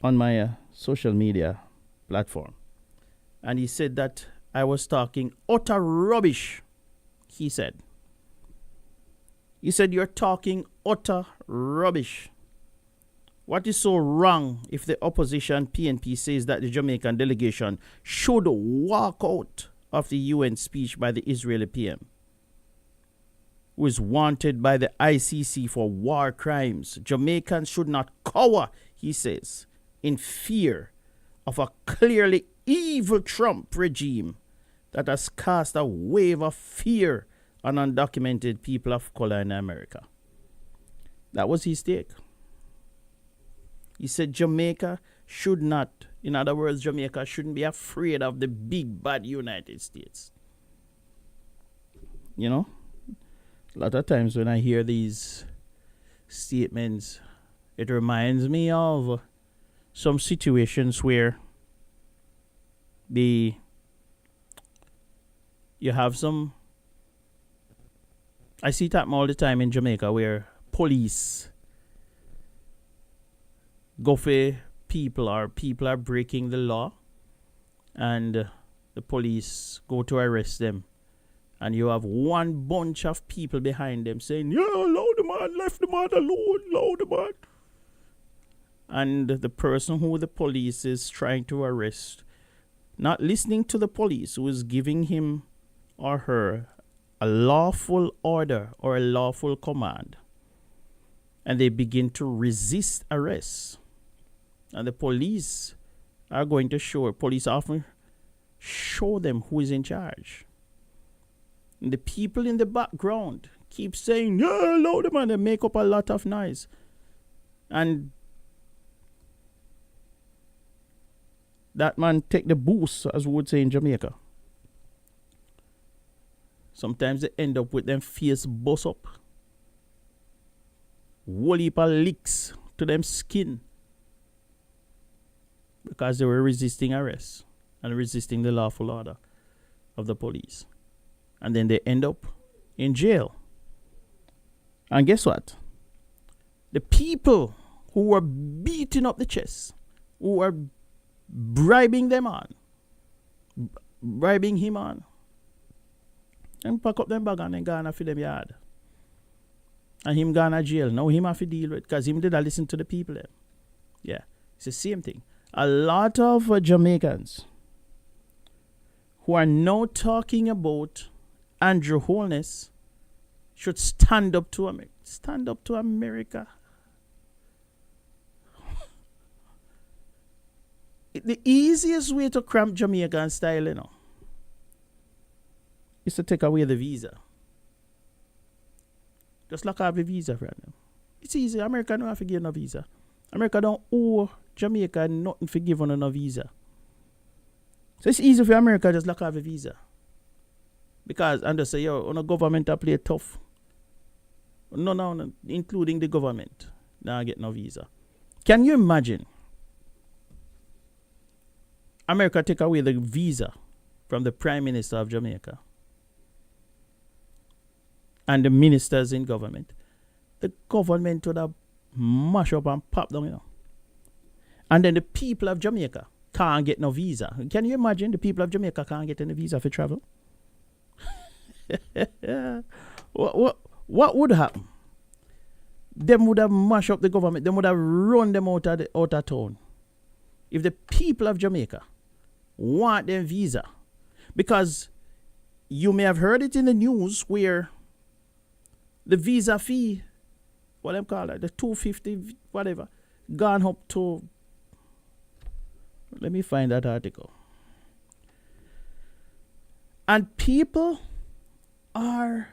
on my social media platform. And he said that I was talking utter rubbish. He said, you're talking utter rubbish. What is so wrong if the opposition PNP says that the Jamaican delegation should walk out of the UN speech by the Israeli PM, who is wanted by the ICC for war crimes? Jamaicans should not cower, he says, in fear of a clearly evil Trump regime that has cast a wave of fear on undocumented people of color in America. That was his take. He said Jamaica should not, in other words, Jamaica shouldn't be afraid of the big bad United States. You know, a lot of times when I hear these statements, it reminds me of some situations where you have some, I see it happen all the time in Jamaica, where police go for people, or people are breaking the law, and the police go to arrest them, and you have one bunch of people behind them saying, yeah, allow the man, left the man alone, allow the man. And the person who the police is trying to arrest, not listening to the police who is giving him or her a lawful order or a lawful command, and they begin to resist arrest. And the police are going to police often show them who is in charge. And the people in the background keep saying, yeah, allow them, and they make up a lot of noise. And that man take the boost, as we would say in Jamaica. Sometimes they end up with them face bust up. Whole heap of licks to them skin, because they were resisting arrest and resisting the lawful order of the police. And then they end up in jail. And guess what? The people who were beating up the chest, who were bribing him on, and pack up them bag and then gone for them yard. And him gone to jail. Now him have to deal with, because him did not listen to the people there. Yeah, it's the same thing. A lot of Jamaicans who are now talking about Andrew Holness should stand up to America. Stand up to America. The easiest way to cramp Jamaican style, you know, is to take away the visa. Just lock off the visa for them. It's easy. America don't have to give no visa. America don't owe Jamaica nothing for giving no visa. So it's easy for America just lock off the visa. Because, and they say, yo, on a government I play tough. No, including the government. Now I get no visa. Can you imagine America take away the visa from the Prime Minister of Jamaica and the ministers in government? The government would have mash up and pop down, you know. And then the people of Jamaica can't get no visa. Can you imagine the people of Jamaica can't get any visa for travel? What would happen? Them would have mashed up the government. Them would have run them out of town. If the people of Jamaica want them visa, because you may have heard it in the news where the visa fee, what them call it, the 250 whatever, gone up to, let me find that article. And people are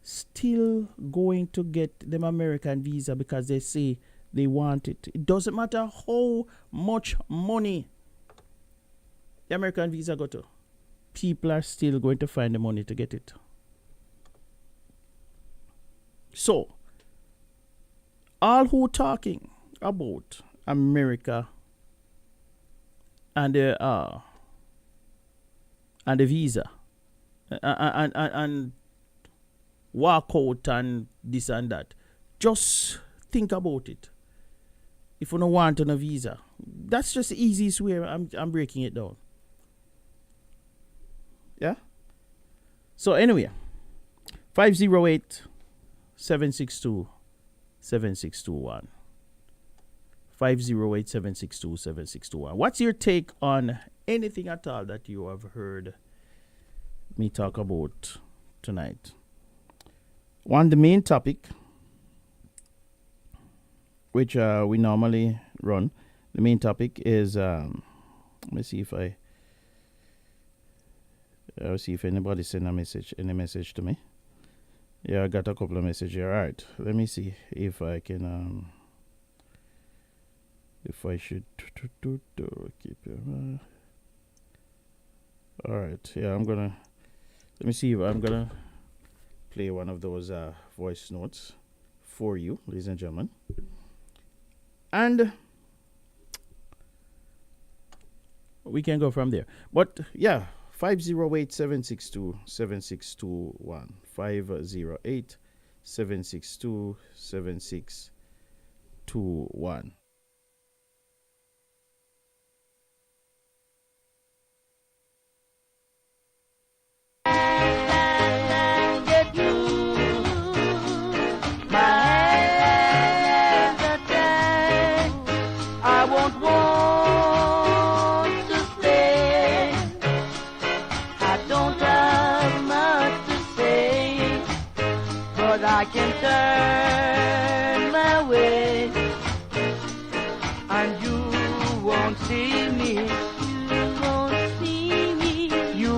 still going to get them American visa because they say they want it. It doesn't matter how much money the American visa go to. People are still going to find the money to get it. So, all who talking about America and the visa and walk out and this and that, just think about it. If you don't want on a visa, that's just the easiest way. I'm breaking it down. Yeah. So anyway, 508 762 7621. 508 762 7621. What's your take on anything at all that you have heard me talk about tonight? On the main topic, which we normally run, the main topic is let me see if I'll see if anybody sent any message to me. Yeah, I got a couple of messages here. All right, let me see if I can if I should keep it. All right, yeah, let me see if I'm gonna play one of those voice notes for you, ladies and gentlemen. And we can go from there. But yeah, 508 762 7621. 508 762 7621. I can turn my way, and you won't see me. You won't see me. You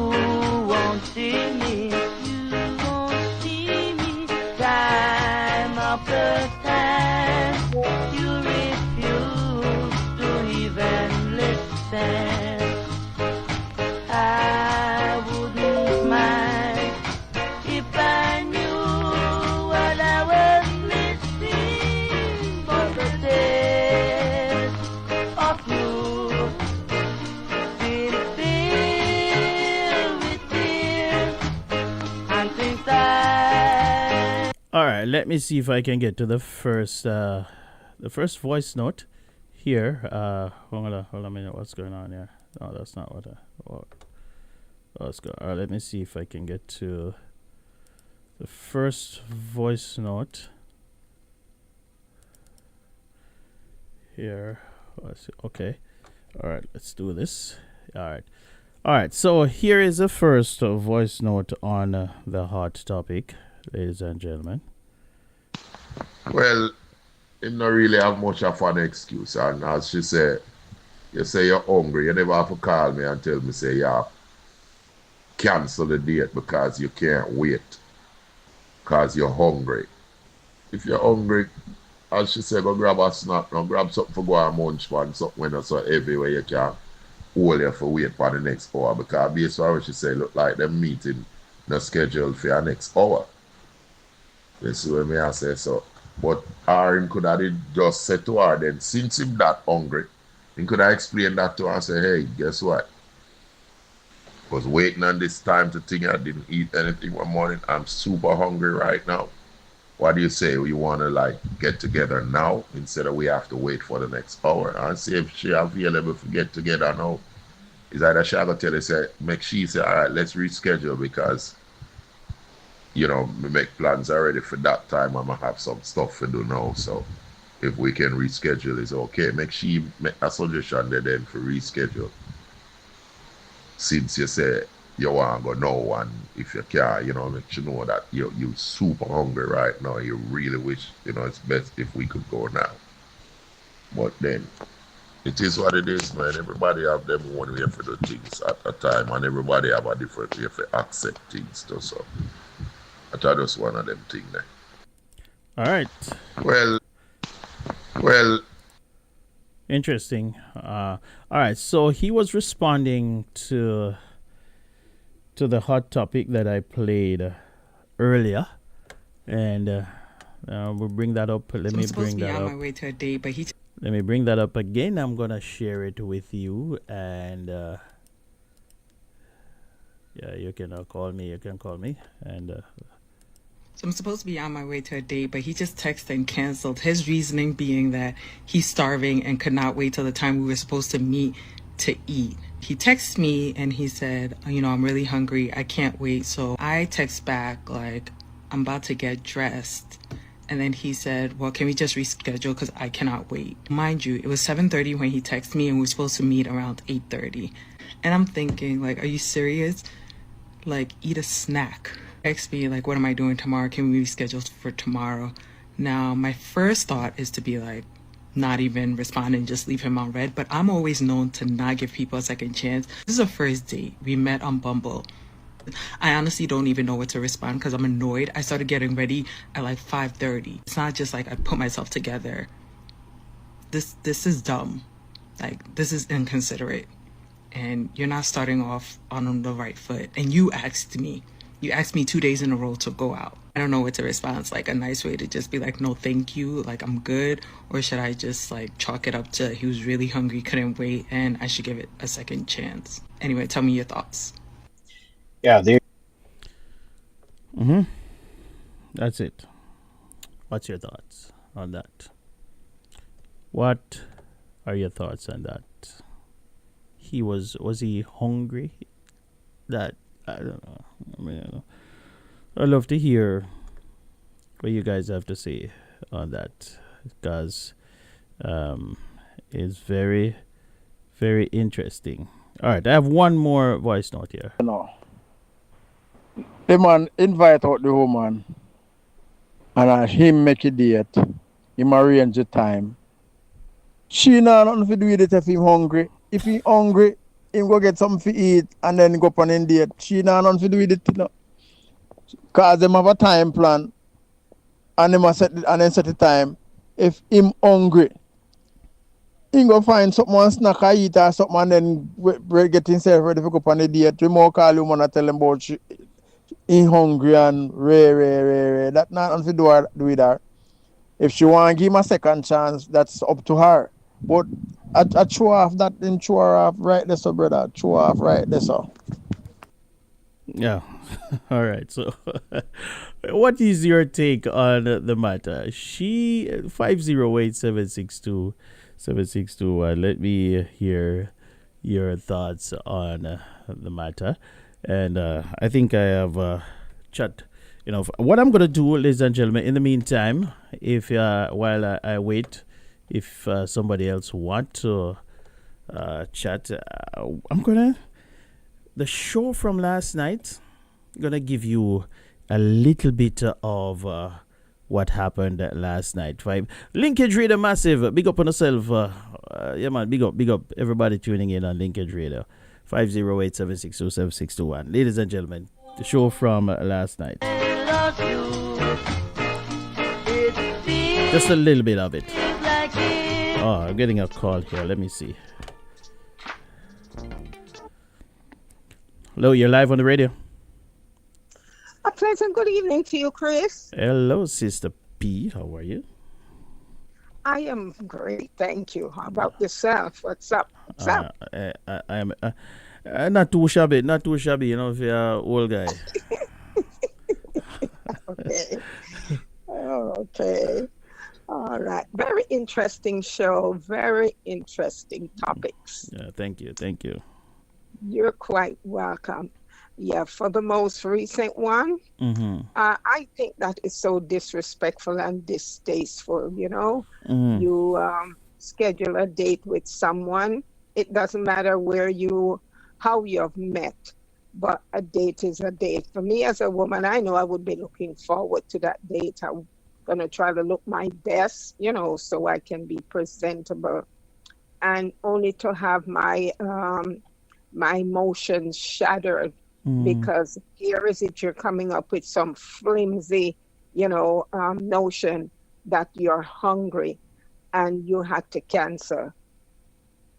won't see me. You won't see me. Time after time, you refuse to even listen. I wouldn't mind if I knew All right, let me see if I can get to the first voice note here. Hold on a minute. What's going on here? No, that's not what let's go. All right, let me see if I can get to the first voice note here. Okay. All right, let's do this. All right. So here is the first voice note on the hot topic, ladies and gentlemen. Well, you don't really have much of an excuse. And as she said, you say you're hungry. You never have to call me and tell me, say, yeah, cancel the date because you can't wait because you're hungry. If you're hungry, as she said, go grab a snack, go grab something for go and munch for, something when it's so heavy where you can hold you for wait for the next hour. Because based on what she said, look like them meeting no scheduled for the next hour. You see what I say? So, but Aaron could have just said to her then, since him that hungry, he could have explained that to her and say, hey, guess what? Was waiting on this time to think I didn't eat anything one morning. I'm super hungry right now. What do you say? You want to like get together now instead of we have to wait for the next hour? And see if she available to get together now. Is either she have to tell her, say, make she say, all right, let's reschedule because, you know, we make plans already for that time. I'm going to have some stuff to do now. So if we can reschedule, it's okay. Make she make a suggestion there then for reschedule. Since you say you want to go now, and if you can, you know, make you know that you're super hungry right now. You really wish, you know, it's best if we could go now. But then, it is what it is, man. Everybody have them one way for the things at a time, and everybody have a different way for accept things too. So that's just one of them things there. All right. Well. Interesting. All right. So he was responding to the hot topic that I played earlier, and we'll bring that up. Let me bring that up. On my way to a date, but Let me bring that up again. I'm gonna share it with you, and yeah, you can call me. You can call me, and So I'm supposed to be on my way to a date, but he just texted and canceled. His reasoning being that he's starving and could not wait till the time we were supposed to meet to eat. He texted me and he said, I'm really hungry. I can't wait. So I text back like, I'm about to get dressed. And then he said, well, can we just reschedule because I cannot wait. Mind you, it was 7:30 when he texted me and we were supposed to meet around 8:30. And I'm thinking, like, are you serious? Like, eat a snack. Text me, like, what am I doing tomorrow? Can we reschedule for tomorrow? Now, my first thought is to be like, not even respond and just leave him on red. But I'm always known to not give people a second chance. This is a first date. We met on Bumble. I honestly don't even know what to respond because I'm annoyed. I started getting ready at like 5:30. It's not just like I put myself together. This is dumb. Like, this is inconsiderate. And you're not starting off on the right foot. And you asked me 2 days in a row to go out. I don't know what to respond. It's like a nice way to just be like, no, thank you. Like, I'm good. Or should I just like chalk it up to he was really hungry, couldn't wait, and I should give it a second chance. Anyway, tell me your thoughts. Yeah, there. That's it. What's your thoughts on that? What are your thoughts on that? Was he hungry? That, I don't know. I mean, I'd love to hear what you guys have to say on that, because it's very, very interesting. All right, I have one more voice note here. No. The man invite out the woman and him make a date. Him arrange the time. She not nothing to do with it if he hungry. If he hungry, him go get something to eat and then go up on a date. She not nothing to do with it, you know. Cause them have a time plan and them set the time. If him hungry, he go find something and snack or eat or something and then get himself ready to go up on a date. We more call him and tell him about he hungry and rare. That not nothing to do with her. If she want to give him a second chance, that's up to her. But I throw off that and throw her off right there, so brother. Throw off right there, so. Yeah. All right. So, what is your take on the matter? She 508-762-7621. Let me hear your thoughts on the matter. And I think I have chat. You know, what I'm gonna do, ladies and gentlemen. In the meantime, if while I wait, if somebody else want to chat, I'm gonna. The show from last night, I'm gonna give you a little bit of what happened last night. Vibe Linkage Radio massive. Big up on yourself. Yeah man, big up everybody tuning in on Linkage Radio. 508-762-7621. Ladies and gentlemen, the show from last night. Just a little bit of it. Oh, I'm getting a call here. Let me see. Hello, you're live on the radio. A pleasant good evening to you, Chris. Hello, Sister P. How are you? I am great, thank you. How about yourself? What's up? I am not too shabby, you know, if you're an old guy. Okay. Okay. All right. Very interesting show. Very interesting topics. Yeah, thank you. You're quite welcome. Yeah, for the most recent one, I think that is so disrespectful and distasteful, you know. You schedule a date with someone. It doesn't matter how you've met, but a date is a date. For me as a woman, I know I would be looking forward to that date. I'm going to try to look my best, you know, so I can be presentable. And only to have my my emotions shattered because here is it, you're coming up with some flimsy, you know, notion that you're hungry and you had to cancel.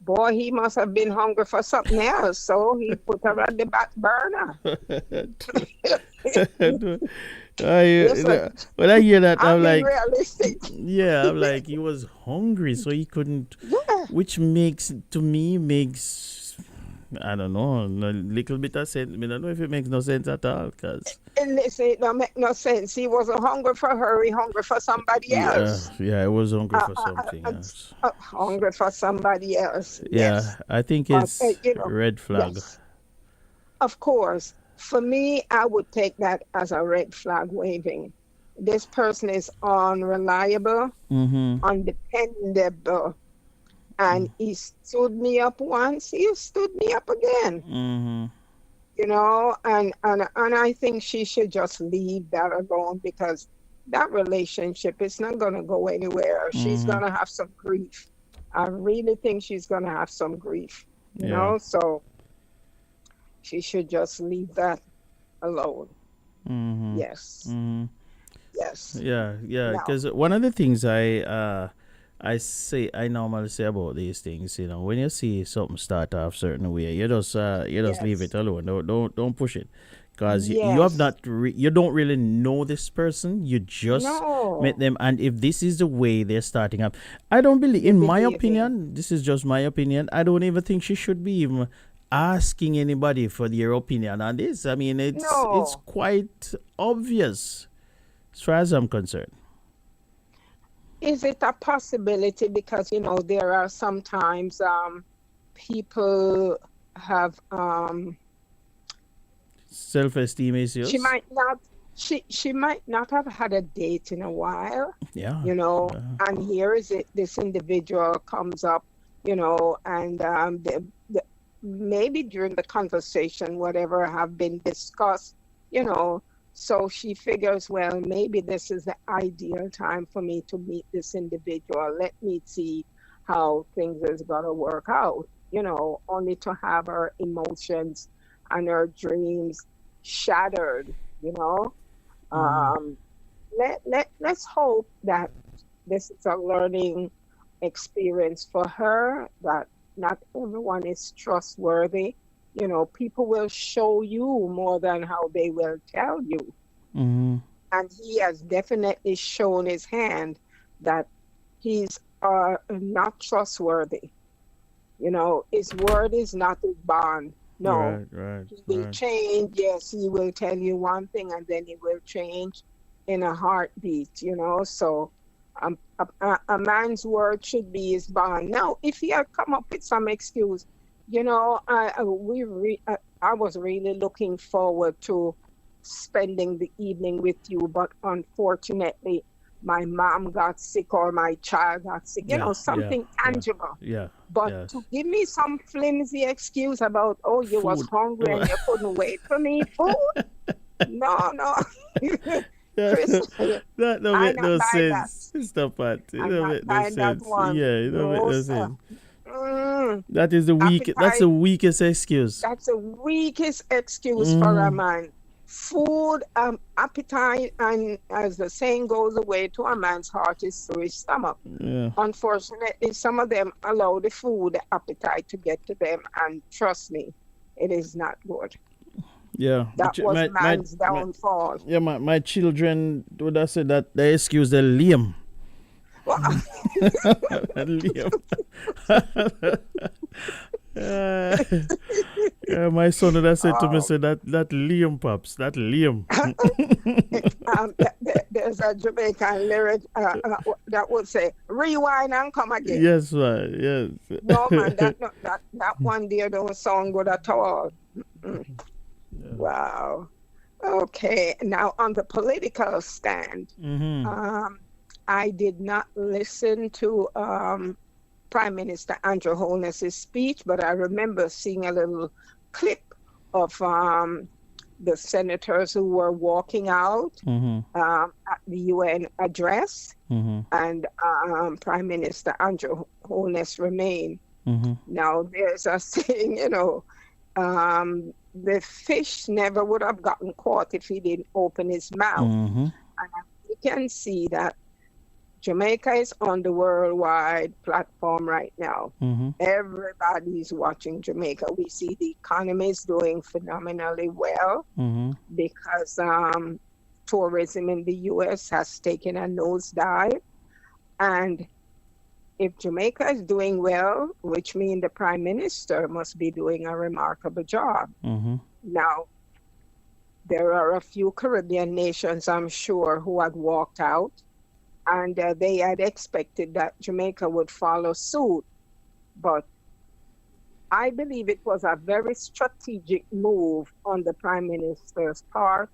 Boy, he must have been hungry for something else, so he put her on the back burner. When I hear that, I'm like, realistic. Yeah, I'm like, he was hungry, so he couldn't, which makes I don't know, a little bit of sense. I don't know if it makes no sense at all, cause And listen, it don't make no sense. He wasn't hungry for her. He hungry for somebody else. I was hungry for something else. Hungry for somebody else. Yeah, Yes. I think But, it's red flag. yes, of course. For me, I would take that as a red flag waving. This person is unreliable, Mm-hmm. undependable, and he stood me up once. He stood me up again. Mm-hmm. And I think she should just leave that alone because that relationship is not going to go anywhere. She's Mm-hmm. going to have some grief. I really think she's going to have some grief, Yeah. so she should just leave that alone. Mm-hmm. Yes. Mm-hmm. Yes. Yeah, Now, because one of the things I normally say about these things, when you see something start off certain way, you just leave yes. it alone. Don't push it, because you have Yes. not you don't really know this person. You just met No. them, and if this is the way they're starting up, I don't believe. You're In my behaving. opinion, this is just my opinion. I don't even think she should be even asking anybody for their opinion on this. I mean, it's No. quite obvious as far as I'm concerned. Is it a possibility? Because, there are sometimes people have Self-esteem she issues. might not she might not have had a date in a while, Yeah. and here is it, this individual comes up, and maybe during the conversation, whatever have been discussed, you know, so she figures, well, maybe this is the ideal time for me to meet this individual. Let me see how things is gonna work out, only to have her emotions and her dreams shattered, you know. Mm. Um, let's hope that this is a learning experience for her, that not everyone is trustworthy. People will show you more than how they will tell you. Mm. And he has definitely shown his hand that he's not trustworthy. His word is not his bond. No, Right, right, he will right. change. Yes, he will tell you one thing and then he will change in a heartbeat. So a man's word should be his bond. Now, if he had come up with some excuse, I was really looking forward to spending the evening with you, but unfortunately, my mom got sick or my child got sick, Yeah, yeah, something yeah, tangible. yeah, But to yes. give me some flimsy excuse about, oh, you was Food. hungry and you couldn't wait for me, food? No, no. Yeah, Chris, that don't I'm make not no buying that. sense. Stop it. It I'm don't not make no buying that sense. one. Yeah, it don't make No, no sir. sense. Mm, That is the weak. That's the appetite, weakest excuse. that's the weakest excuse for a Mm. man. Food, appetite, and as the saying goes, the way to a man's heart is through his stomach. Yeah, Unfortunately, some of them allow the food, the appetite to get to them, and trust me, it is not good. yeah. That was man's downfall. My children would have said that the excuse they're lame. Well, Liam. Yeah, my son would have said to me, oh, say that Liam pops, that Liam. there's a Jamaican lyric that would say, "Rewind and come again." Yes, right, yes. No man, that one there don't sound good at all. Mm. Wow. Okay. Now on the political stand, Mm-hmm. I did not listen to Prime Minister Andrew Holness's speech, but I remember seeing a little clip of the senators who were walking out Mm-hmm. at the UN address, Mm-hmm. and Prime Minister Andrew Holness remained. Mm-hmm. Now, there's a saying, the fish never would have gotten caught if he didn't open his mouth. Mm-hmm. And you can see that Jamaica is on the worldwide platform right now. Mm-hmm. Everybody's watching Jamaica. We see the economy is doing phenomenally well Mm-hmm. because tourism in the US has taken a nosedive. And if Jamaica is doing well, which means the Prime Minister must be doing a remarkable job. Now, there are a few Caribbean nations, I'm sure, who had walked out, and they had expected that Jamaica would follow suit. But I believe it was a very strategic move on the Prime Minister's part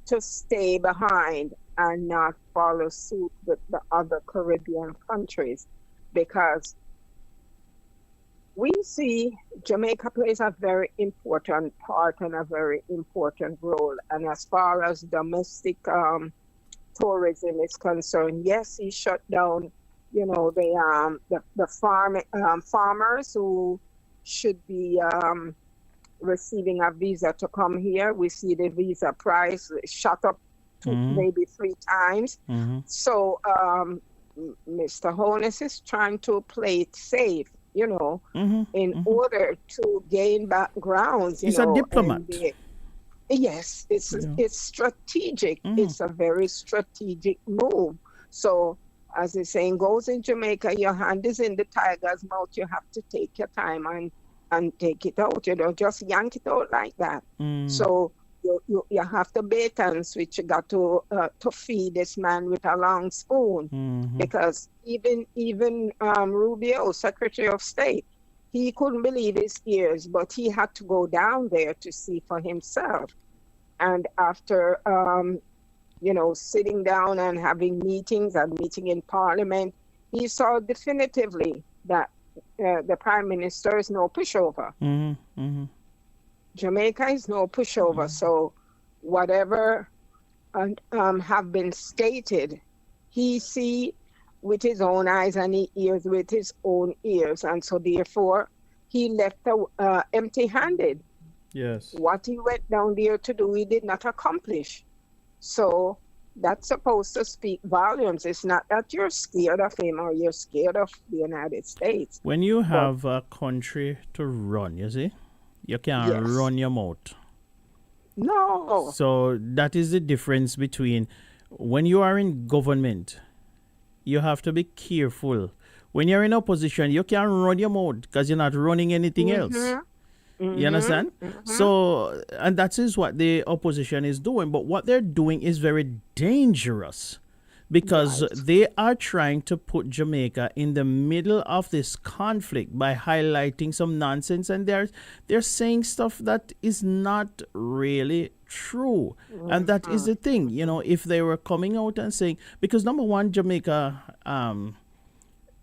to stay behind and not follow suit with the other Caribbean countries, because we see Jamaica plays a very important part and a very important role. And as far as domestic tourism is concerned, yes, he shut down, the farmers who should be receiving a visa to come here. We see the visa price shot up to maybe 3 times. So Mr. Holness is trying to play it safe, in order to gain back grounds. He's a diplomat. Yes, it's strategic. It's a very strategic move. So, as the saying goes in Jamaica, your hand is in the tiger's mouth. You have to take your time and take it out. Just yank it out like that. So you have to bait and switch. You got to feed this man with a long spoon, because even Rubio, Secretary of State, he couldn't believe his ears, but he had to go down there to see for himself. And after sitting down and having meetings and meeting in Parliament, he saw definitively that the Prime Minister is no pushover. Jamaica is no pushover. So whatever have been stated, he see with his own eyes and he hears with his own ears. And so therefore, he left empty-handed. Yes. What he went down there to do, he did not accomplish. So that's supposed to speak volumes. It's not that you're scared of him or you're scared of the United States. When you have a country to run, you see, you can't run your mouth. No. So that is the difference between when you are in government, you have to be careful. When you're in opposition, you can't run your mouth because you're not running anything else. You understand? So, and that is what the opposition is doing. But what they're doing is very dangerous, because they are trying to put Jamaica in the middle of this conflict by highlighting some nonsense, and they're saying stuff that is not really true. And that is the thing, if they were coming out and saying, because number one, Jamaica,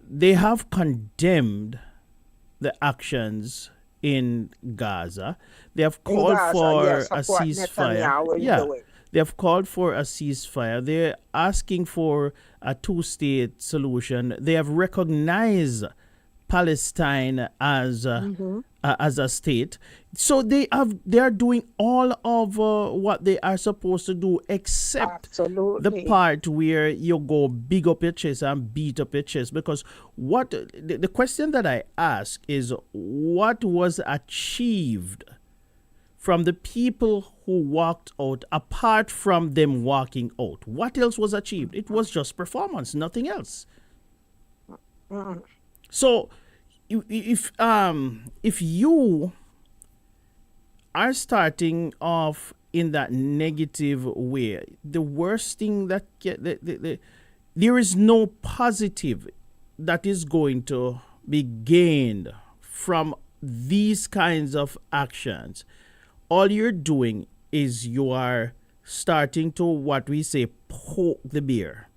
they have condemned the actions in Gaza. They have called for a ceasefire. They have called for a ceasefire. They're asking for a 2-state solution. They have recognized Palestine as a state. So they are doing all of what they are supposed to do, except the part where you go big up your chest and beat up your chest. Because what the question that I ask is, what was achieved from the people who walked out, apart from them walking out? What else was achieved? It was just performance, nothing else. So if you are starting off in that negative way, the worst thing that there is no positive that is going to be gained from these kinds of actions. All you're doing is you are starting to, what we say, poke the bear.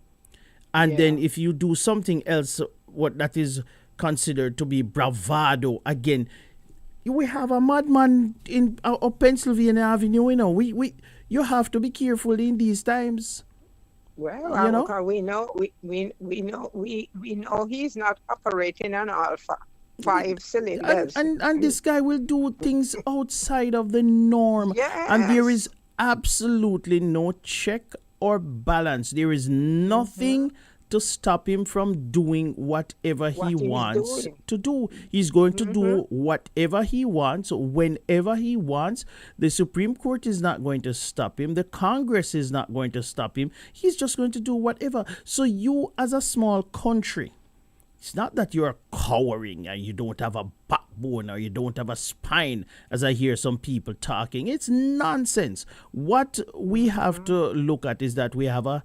And then if you do something else, what that is considered to be bravado, again, we have a madman in Pennsylvania Avenue. You have to be careful in these times. Well, we know he's not operating on all 5 cylinders. And this guy will do things outside of the norm. And there is absolutely no check or balance. There is nothing to stop him from doing whatever he wants to do. He's going to do whatever he wants, whenever he wants. The Supreme Court is not going to stop him. The Congress is not going to stop him. He's just going to do whatever. So you, as a small country, It's not that you're cowering and you don't have a backbone or you don't have a spine, as I hear some people talking. It's nonsense. What we have to look at is that we have a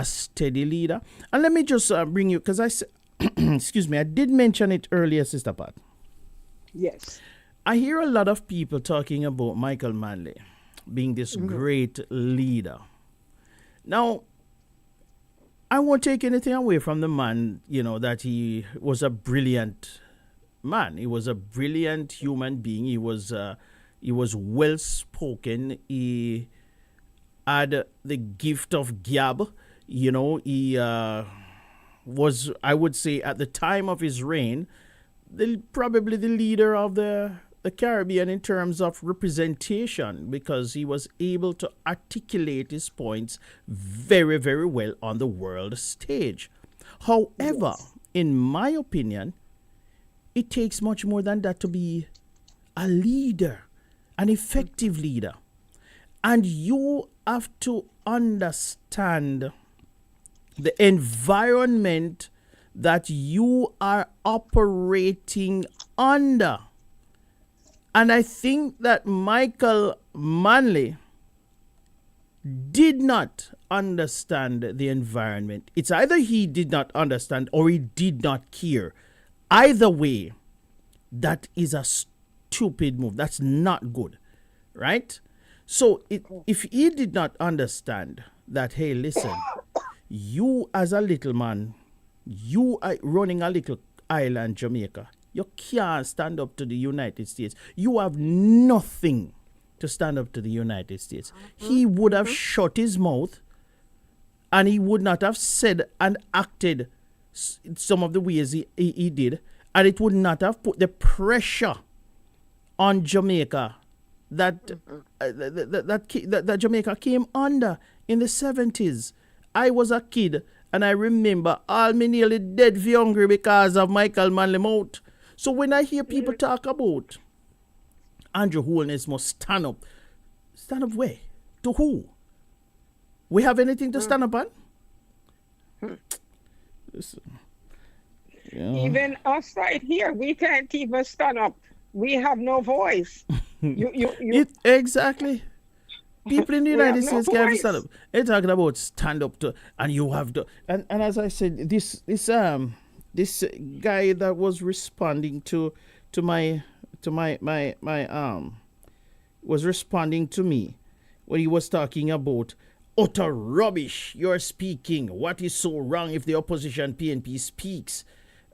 steady leader. And let me just bring you, because excuse me, I did mention it earlier, Sister Pat. Yes. I hear a lot of people talking about Michael Manley being this great leader. Now, I won't take anything away from the man, that he was a brilliant man. He was a brilliant human being. He was well spoken. He had the gift of gab. He was, I would say, at the time of his reign, probably the leader of the Caribbean in terms of representation, because he was able to articulate his points very, very well on the world stage. However, in my opinion, it takes much more than that to be a leader, an effective leader. And you have to understand the environment that you are operating under. And I think that Michael Manley did not understand the environment. It's either he did not understand or he did not care. Either way, that is a stupid move. That's not good, right? So if he did not understand that, hey, listen, you as a little man, you are running a little island, Jamaica. You can't stand up to the United States. You have nothing to stand up to the United States. He would have shut his mouth and he would not have said and acted some of the ways he did, and it would not have put the pressure on Jamaica that Jamaica came under in the 70s. I was a kid and I remember all me nearly dead for hungry because of Michael Manley mouth. So when I hear people talk about Andrew Holness must stand up where? To who? We have anything to stand up on? Listen, Even us right here, we can't even stand up. We have no voice. Exactly. People in the United States can't stand up. They're talking about stand up to, and you have to. And as I said, this guy that was responding to my was responding to me when he was talking about utter rubbish you're speaking. What is so wrong if the opposition PNP speaks?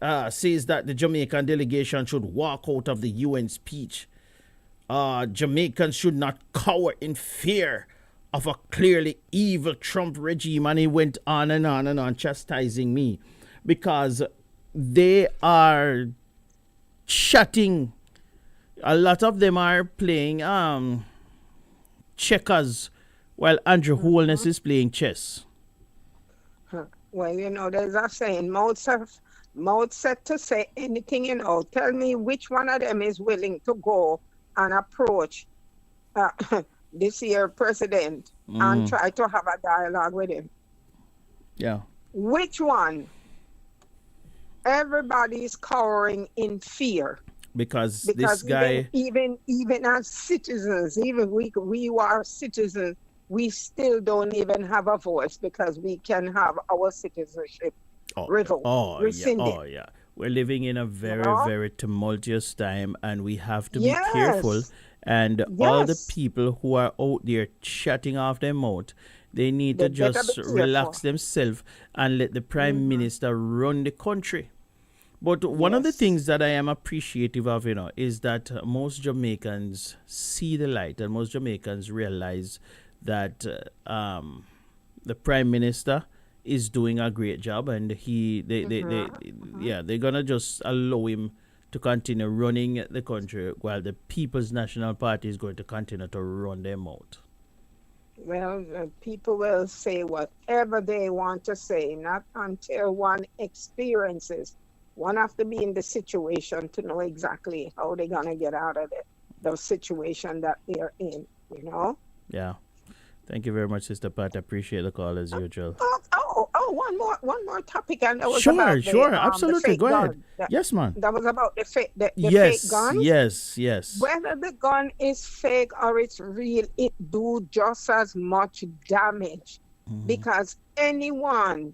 Says that the Jamaican delegation should walk out of the UN speech. Jamaicans should not cower in fear of a clearly evil Trump regime. And he went on and on and on chastising me because they are chatting. A lot of them are playing checkers while Andrew Holness is playing chess. Well, there's a saying, mouth set to say anything, Tell me which one of them is willing to go and approach this year president and try to have a dialogue with him. Yeah. Which one? Everybody's cowering in fear. Because this guy... Even as citizens, even we who are citizens, we still don't even have a voice because we can have our citizenship revoked, rescinded. Yeah. We're living in a very, very tumultuous time, and we have to be careful. And all the people who are out there chatting off their mouth, they need to just relax themselves and let the Prime Minister run the country. But one of the things that I am appreciative of, is that most Jamaicans see the light, and most Jamaicans realize that the Prime Minister is doing a great job, and they're gonna just allow him to continue running the country while the People's National Party is going to continue to run their mouth. Well, people will say whatever they want to say, not until one experiences. One has to be in the situation to know exactly how they're going to get out of the situation that they're in, Yeah. Thank you very much, Sister Pat. I appreciate the call as usual. one more topic, and that was Sure, about sure, the absolutely. fake Go ahead. gun. Yes, man. That was about the fake Yes, guns. yes. Whether the gun is fake or it's real, it do just as much damage, because anyone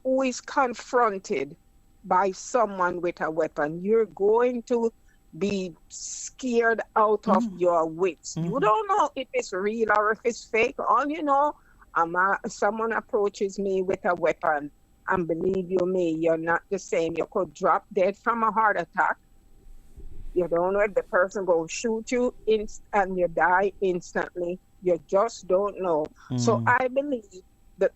who is confronted by someone with a weapon, you're going to be scared out of your wits. You don't know if it's real or if it's fake. All you know, someone approaches me with a weapon, and believe you me, you're not the same. You could drop dead from a heart attack. You don't know if the person will shoot you and you die instantly. You just don't know. So I believe that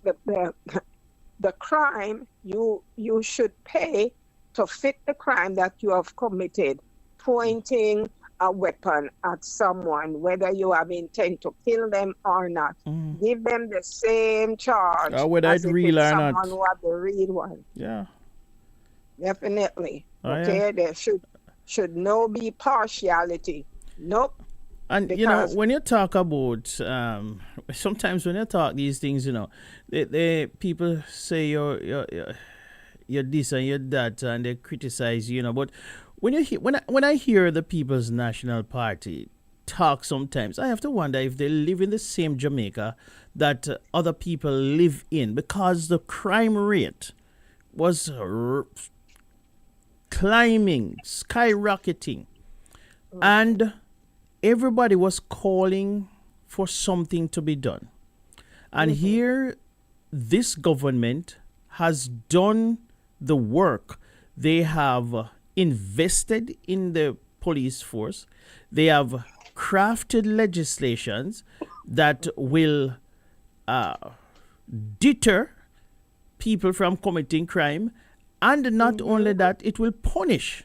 the crime you should pay to fit the crime that you have committed. Pointing a weapon at someone, whether you have intent to kill them or not, give them the same charge whether as it's if real it's or someone not. who have the real one. Yeah. Definitely. Oh, Okay, yeah. there should no be partiality. Nope. And Because when you talk about sometimes when you talk these things, they people say you're this and you're that, and they criticize but when I hear the People's National Party talk, sometimes I have to wonder if they live in the same Jamaica that other people live in, because the crime rate was climbing, skyrocketing, and everybody was calling for something to be done. And here, this government has done the work. They have invested in the police force. They have crafted legislations that will deter people from committing crime. And not only that, it will punish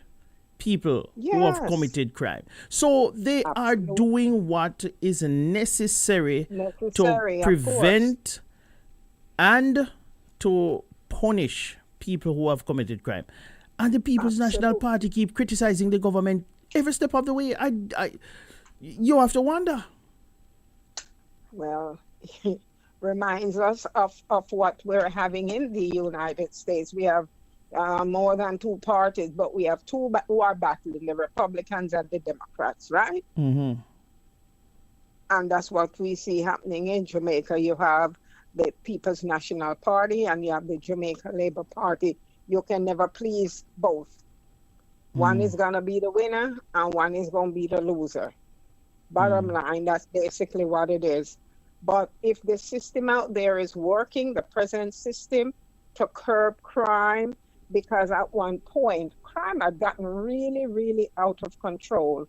people who have committed crime. So they are doing what is necessary to prevent and to punish people who have committed crime. And the People's National Party keep criticizing the government every step of the way. You have to wonder. Well, reminds us of what we're having in the United States. We have more than two parties, but we have two who are battling, the Republicans and the Democrats, right? And that's what we see happening in Jamaica. You have the People's National Party and you have the Jamaica Labour Party. You can never please both. One is going to be the winner and one is going to be the loser. Bottom line, that's basically what it is. But if the system out there is working, the present system, to curb crime, because at one point, crime had gotten really, really out of control,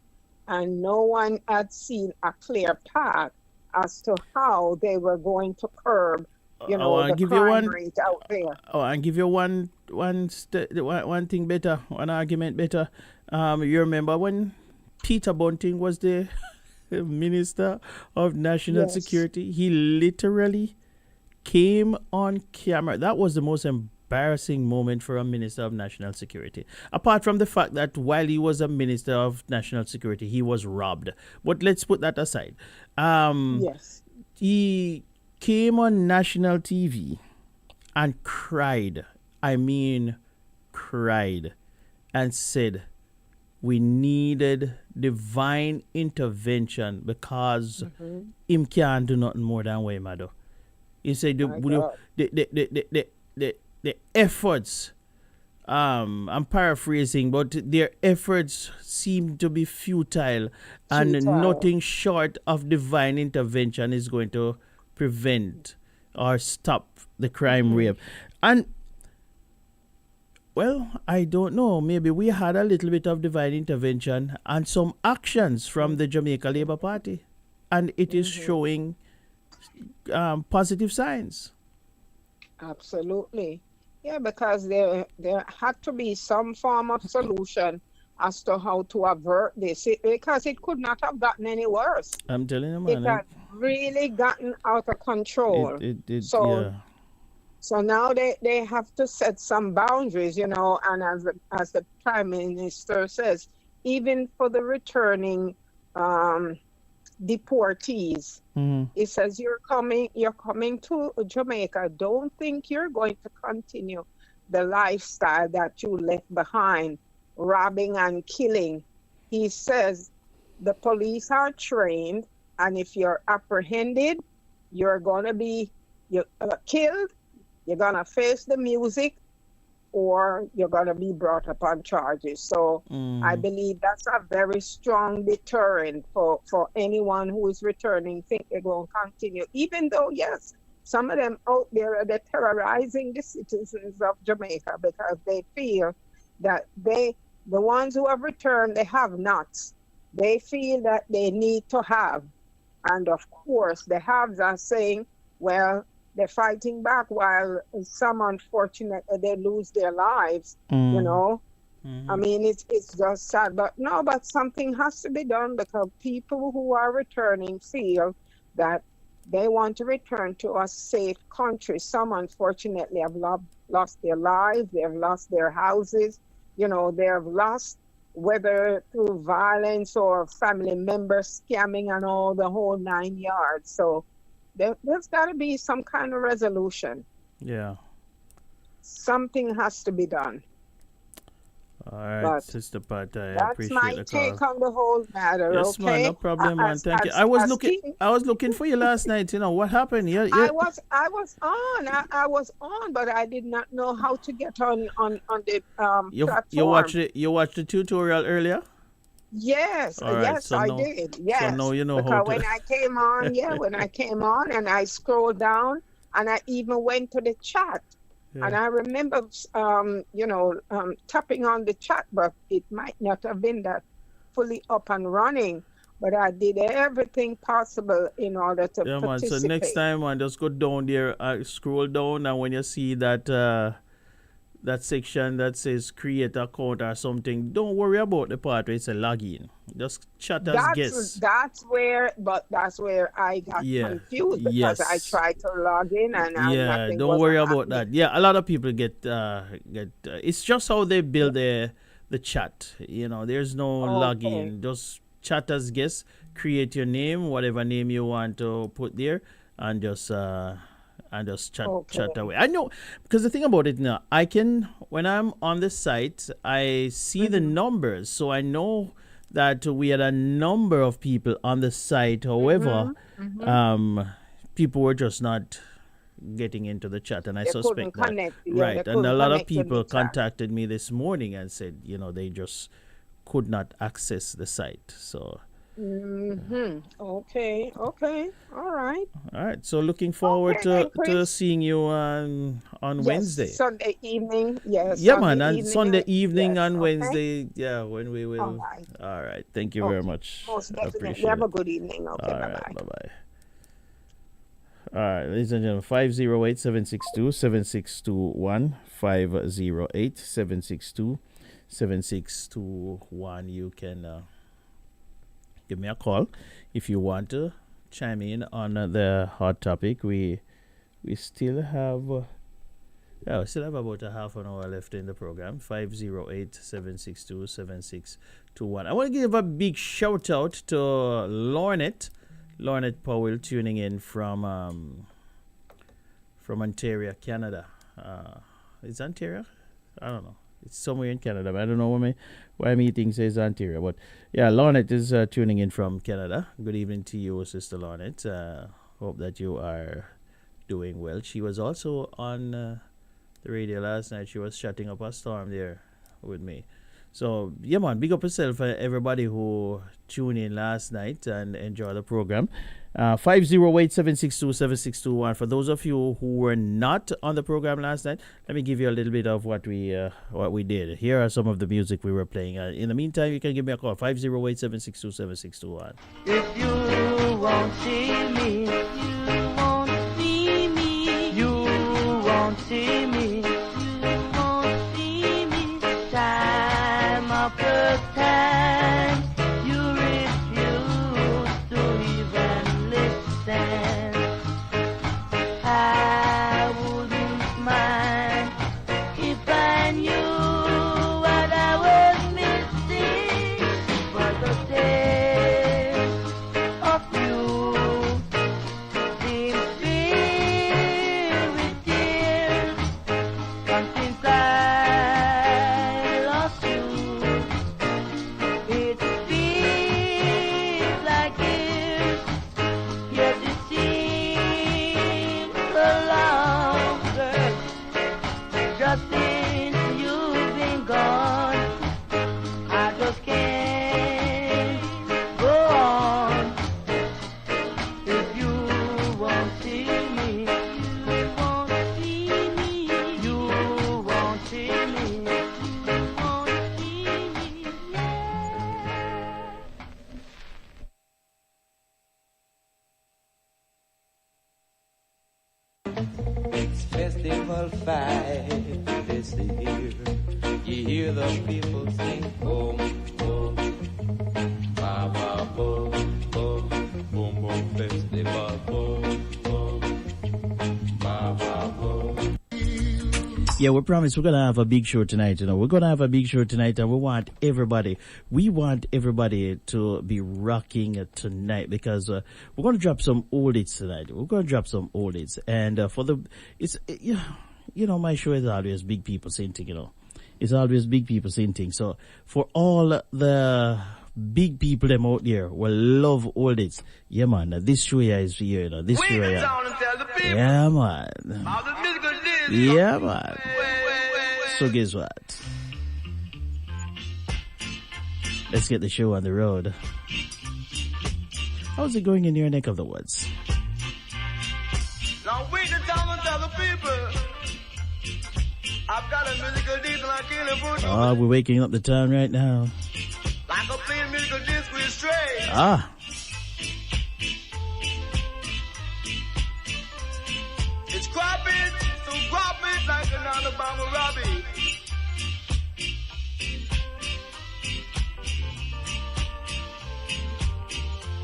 and no one had seen a clear path as to how they were going to curb, the crime rate out there. Oh, and give you one thing better, one argument better. You remember when Peter Bunting was the Minister of National Security? He literally came on camera. That was the most embarrassing moment for a Minister of National Security. Apart from the fact that while he was a Minister of National Security, he was robbed. But let's put that aside. He came on national TV and cried. I mean, cried and said we needed divine intervention because him can't do nothing more than way, Mado. He said the efforts, I'm paraphrasing, but their efforts seem to be futile, and nothing short of divine intervention is going to prevent or stop the crime rate. And well, I don't know. Maybe we had a little bit of divine intervention and some actions from the Jamaica Labour Party, and it is showing positive signs. Absolutely. Yeah, because there had to be some form of solution as to how to avert this, because it could not have gotten any worse. I'm telling you, man. It had really gotten out of control. So now they have to set some boundaries, and as the Prime Minister says, even for the returning deportees. It says you're coming to Jamaica. Don't think you're going to continue the lifestyle that you left behind, robbing and killing. He says the police are trained, and if you're apprehended, you're going to be killed, you're going to face the music, or you're going to be brought up on charges. So I believe that's a very strong deterrent for anyone who is returning, think they're going to continue. Even though, yes, some of them out there, they're terrorizing the citizens of Jamaica because they feel that the ones who have returned, they have nots. They feel that they need to have. And of course, the haves are saying, well, they're fighting back while some, unfortunately, they lose their lives, you know. I mean, it's just sad. But something has to be done because people who are returning feel that they want to return to a safe country. Some, unfortunately, have lost their lives. They have lost their houses. You know, they have lost, whether through violence or family members scamming and all, the whole 9 yards. So there's got to be some kind of resolution. Yeah. Something has to be done. All right, But Sister Pat, I that's appreciate my the take call. on the whole matter. Yes, Okay, man, no problem, man. Thank you. I was looking for you last night. You know what happened? I was on, but I did not know how to get on the platform. You watched the tutorial earlier? Yes, All right, yes, so I now- did. Yes, so now you know because how to- when I came on, when I came on and I scrolled down and I even went to the chat. Yeah. And I remember, tapping on the chat, but it might not have been that fully up and running. But I did everything possible in order to Yeah, man. So participate. next time, man, just go down there, scroll down, and when you see that that section that says create account or something, don't worry about the part where it's a login. Just chat as guests. That's where I got confused because Yes. I tried to log in and nothing don't was worry happening. about that. Yeah, a lot of people get it's just how they build the chat. You know, there's no login. Just chat as guests, create your name, whatever name you want to put there, and just chat away. I know, because the thing about it now, I can, when I'm on the site, I see the numbers, so I know that we had a number of people on the site. However, people were just not getting into the chat, and I They suspect couldn't that. connect. Yeah, Right, they and a couldn't lot of connect in the people chat. contacted me this morning and said, they just could not access the site. So. Okay. All right. All right. So looking forward Okay, to Chris. seeing you on Yes, Wednesday. Sunday evening. Yes. Yeah, man. And Sunday evening. evening Yes, on okay. Wednesday. Yeah, when we will. All right. All right. Thank you very much. Most I definitely. appreciate Have a it. good evening. Okay. All Bye right. bye. Bye-bye. All right, ladies and gentlemen, 508-762-7621, 508-762-7621. You can give me a call if you want to chime in on the hot topic. We still have we still have about a half an hour left in the program. 508-762-7621. I want to give a big shout out to Lornet Powell, tuning in from Ontario, Canada. Is Ontario? I don't know. It's somewhere in Canada, but I don't know why my thing says Ontario. But yeah, Lornet is tuning in from Canada. Good evening to you, Sister Lornet. Hope that you are doing well. She was also on the radio last night. She was shutting up a storm there with me. So, yeah, man, big up yourself, everybody who tuned in last night and enjoy the program. 508-762-7621. For those of you who were not on the program last night, let me give you a little bit of what we did. Here are some of the music we were playing. In the meantime, you can give me a call, 508-762-7621. If you won't see me, you won't see me. You won't see me. You won't see me. Time after time, you refuse to even listen. I wouldn't mind if I knew what I was missing. But the days of festival fight this year. You hear the people sing, boom, boom, ba ba boom, boom, boom, boom, festival, boom, boom, ba ba boom. Yeah, we promise we're gonna have a big show tonight. We're gonna have a big show tonight, and we want everybody to be rocking tonight because we're gonna drop some oldies tonight. We're gonna drop some oldies, and my show is always big people saying things. It's always big people saying things. So for all the big people them out there will love oldies. Yeah, man. This show here is for you. This show here. Yeah, man. Yeah, man. So guess what? Let's get the show on the road. How's it going in your neck of the woods? Now wait the time and tell the people. I've got a musical disc like in a bush. Oh, we're waking up the town right now. Like a plain musical disc with straight. Ah. It's cropping, so drop it like an Alabama Robbie.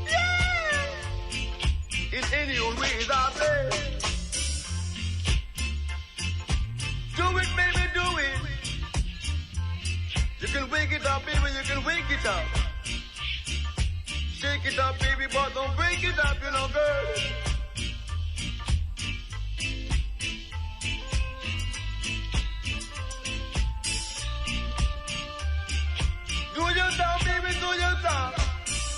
Yeah! In any old ways I play. Do it, baby, do it. You can wake it up, baby, you can wake it up. Shake it up, baby, but don't break it up, girl. Do your time, baby, do your time.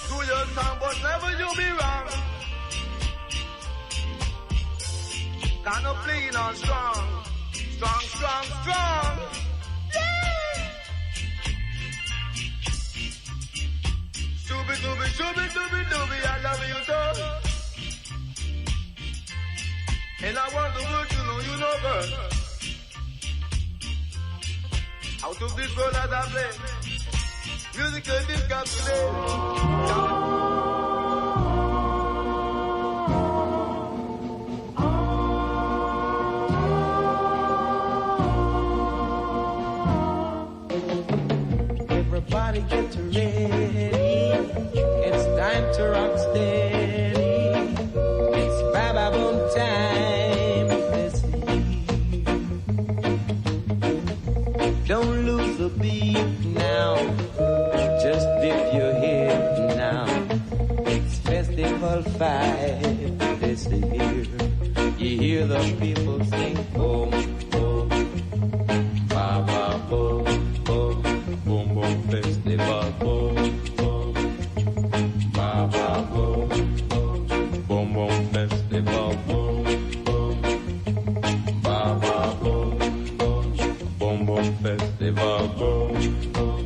Do your time, but never you be wrong. Kind of playing on strong. Strong, strong, strong. Yeah! Shooby, dooby, shooby, dooby, dooby, I love you so. And I want the world to know you know, girl. Out of this world as I play. Musical discussion. Everybody get ready. It's time to rock steady. It's Baba Boom time this year. Don't lose the beat now. Just dip your head now. It's festival fight this year. You hear the people sing boom, boom, ba ba boom, boom, boom, boom, festival boom, boom, ba ba boom, boom, boom, festival boom, boom, ba ba boom, boom, boom, festival boom, boom.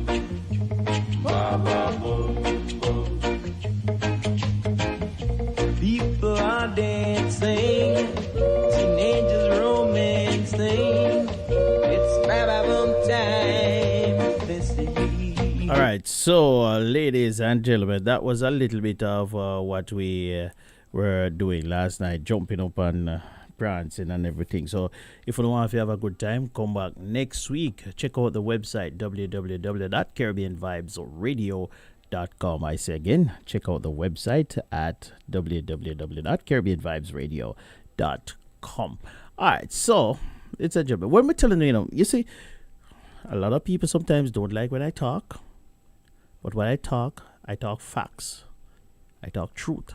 People are dancing, teenagers romancing. It's Baba Boom time this year. All right, so ladies and gentlemen, that was a little bit of what we were doing last night, jumping up and prancing and everything. So if you want to have a good time, come back next week. Check out the website www.caribbeanvibesradio.com. I say again, check out the website at www.caribbeanvibesradio.com. All right, so it's a job. When we're telling you, you see, a lot of people sometimes don't like when I talk, but when I talk facts. I talk truth.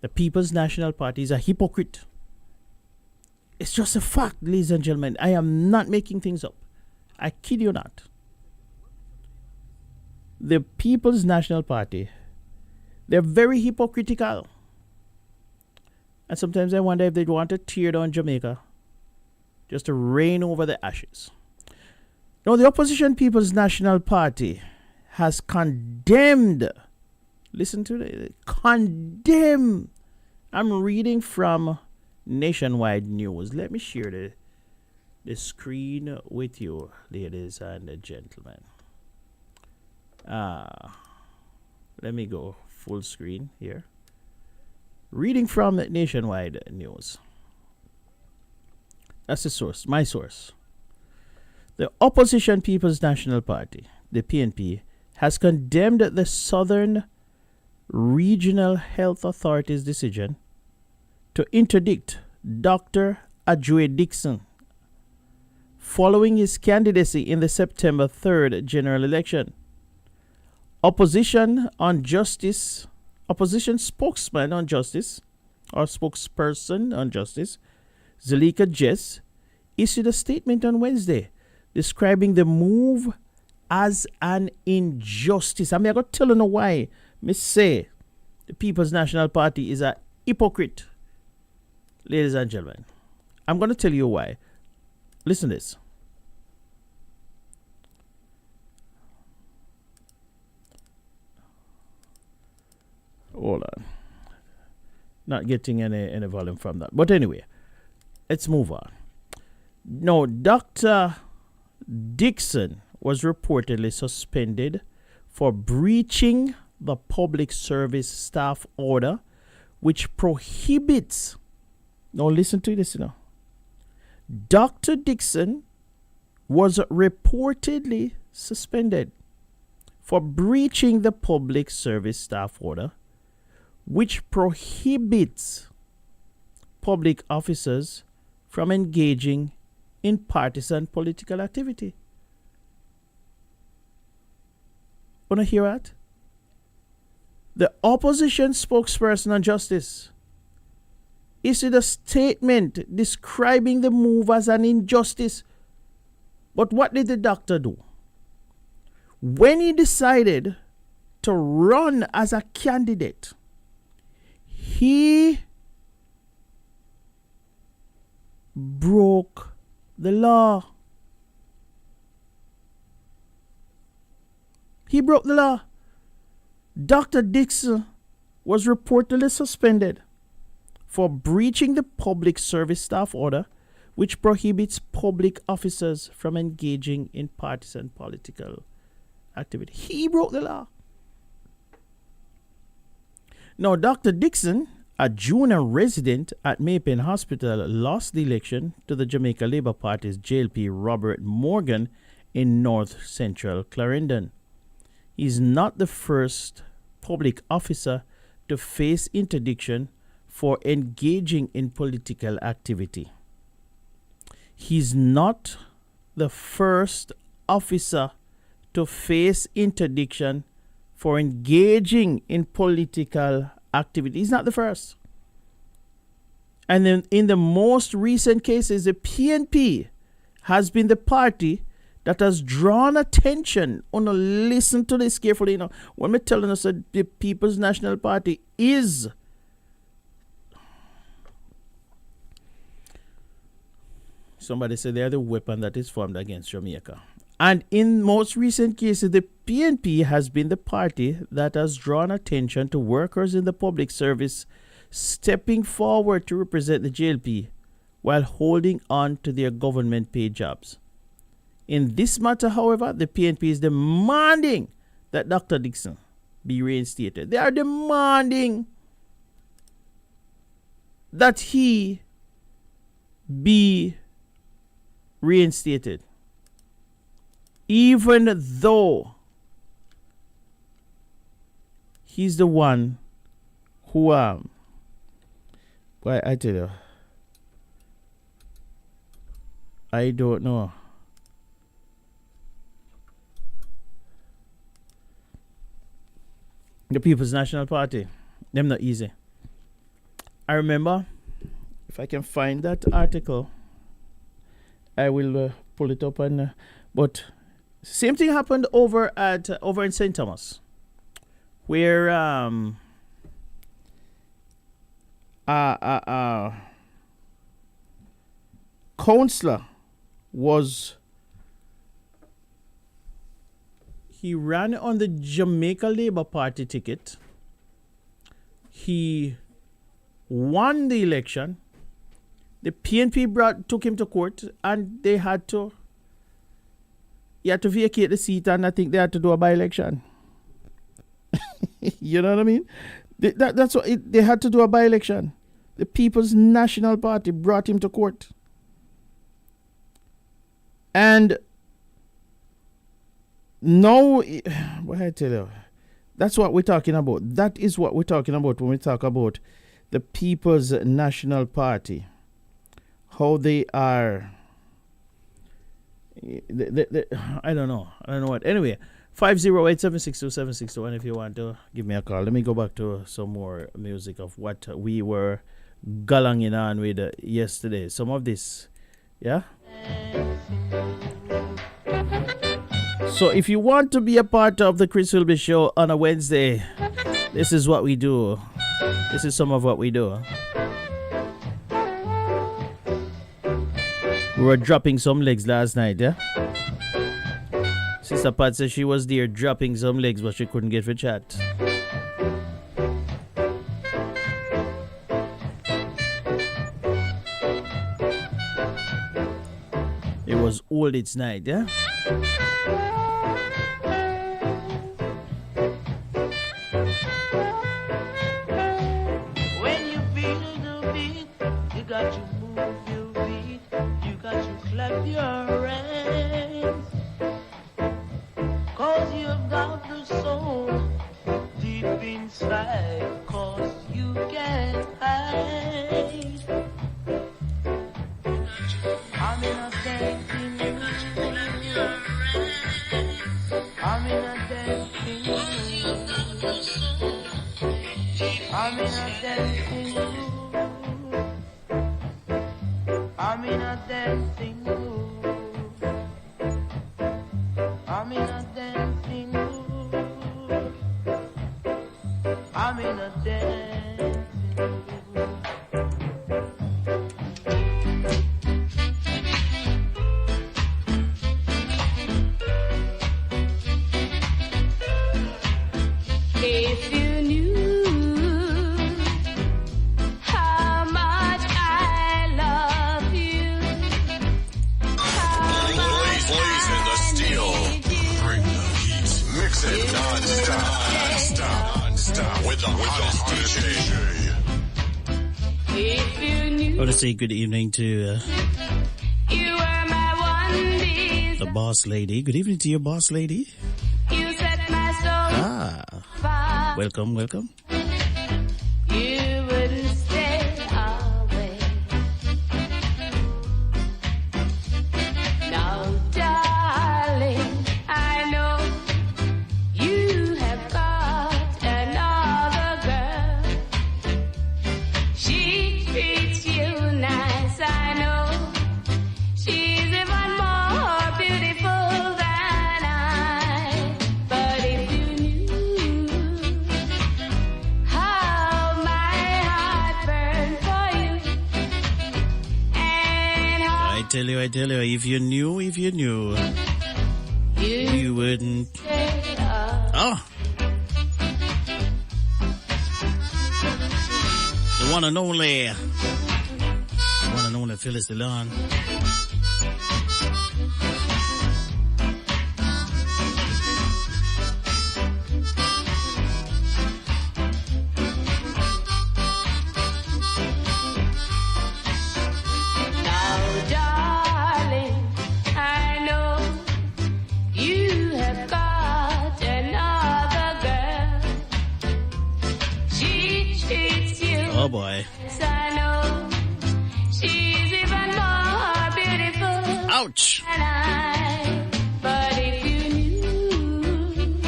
The People's National Party is a hypocrite. It's just a fact, ladies and gentlemen. I am not making things up. I kid you not. The People's National Party, they're very hypocritical. And sometimes I wonder if they'd want to tear down Jamaica just to reign over the ashes. Now, the opposition People's National Party has condemned, listen to it, condemn. I'm reading from Nationwide News. Let me share the screen with you, ladies and gentlemen. Let me go full screen here. Reading from Nationwide News. That's the source, my source. The opposition People's National Party, the PNP, has condemned the Southern Regional Health Authority's decision to interdict Dr. Ajue Dixon following his candidacy in the September 3rd general election. Opposition spokesman on justice, or spokesperson on justice, Zalika Jess, issued a statement on Wednesday describing the move as an injustice. I'm going to tell you why me say the People's National Party is a hypocrite. Ladies and gentlemen, I'm going to tell you why. Listen to this. Hold on. Not getting any volume from that. But anyway, let's move on. No, Dr. Dixon was reportedly suspended for breaching the public service staff order, which prohibits. Now listen to this now. Dr. Dixon was reportedly suspended for breaching the public service staff order, which prohibits public officers from engaging in partisan political activity. Wanna hear that? The opposition spokesperson on justice issued a statement describing the move as an injustice. But what did the doctor do? When he decided to run as a candidate, he broke the law. He broke the law. Dr. Dixon was reportedly suspended for breaching the public service staff order, which prohibits public officers from engaging in partisan political activity. He broke the law. Now, Dr. Dixon, a junior resident at Maypen Hospital, lost the election to the Jamaica Labour Party's JLP Robert Morgan in North Central Clarendon. He's not the first public officer to face interdiction for engaging in political activity. He's not the first officer to face interdiction for engaging in political activity. He's not the first. And then in the most recent cases, the PNP has been the party that has drawn attention. Oh no, listen to this carefully. When we're telling us that the People's National Party is somebody said they are the weapon that is formed against Jamaica. And in most recent cases, the PNP has been the party that has drawn attention to workers in the public service stepping forward to represent the JLP while holding on to their government-paid jobs. In this matter, however, the PNP is demanding that Dr. Dixon be reinstated. They are demanding that he be reinstated, even though he's the one who well, I tell you, I don't know. The People's National Party, them not easy. I remember, if I can find that article, I will pull it up. And but same thing happened over in St. Thomas, where councillor he ran on the Jamaica Labour Party ticket. He won the election. The PNP took him to court, and he had to vacate the seat, and I think they had to do a by-election. You know what I mean? That's what they had to do, a by-election. The People's National Party brought him to court. And no, what I tell you, that's what we're talking about. That is what we're talking about when we talk about the People's National Party. How they are. I don't know what. Anyway, 508-762-7621 if you want to give me a call. Let me go back to some more music of what we were gallanging on with yesterday. Some of this, yeah? So if you want to be a part of the Chris Whilby Show on a Wednesday, this is what we do. This is some of what we do. We were dropping some legs last night, yeah? Sister Pat said she was there dropping some legs, but she couldn't get for chat. It was old its night, yeah? When you feel the beat, you got to move your feet, you got to clap your hands, 'cause you've got the soul deep inside, 'cause you can't hide. I'm in a dancing mood, I'm in a dancing mood, I'm in a dancing mood, I'm in a dancing mood, I'm in a dancing mood, I'm in a dancing mood. If you knew how much I love you, how much Blazing the steel. Bring the heat. Mix it non-stop with the hottest DJ. if you knew I want to say good evening to you were my one desire, the boss lady. Good evening to your boss lady. you set my soul fire. Welcome. You wouldn't stay away. Now, darling, I know you have got another girl. She treats you nice, I know. She's even more beautiful than I. But if you knew how my heart burned for you, and how I tell you, if you knew, you wouldn't. stay up. Oh. The one and only Phyllis DeLon. Now, darling, I know you have got another girl. She treats you Oh boy. as I know. She's even more beautiful Ouch. than I. But if you knew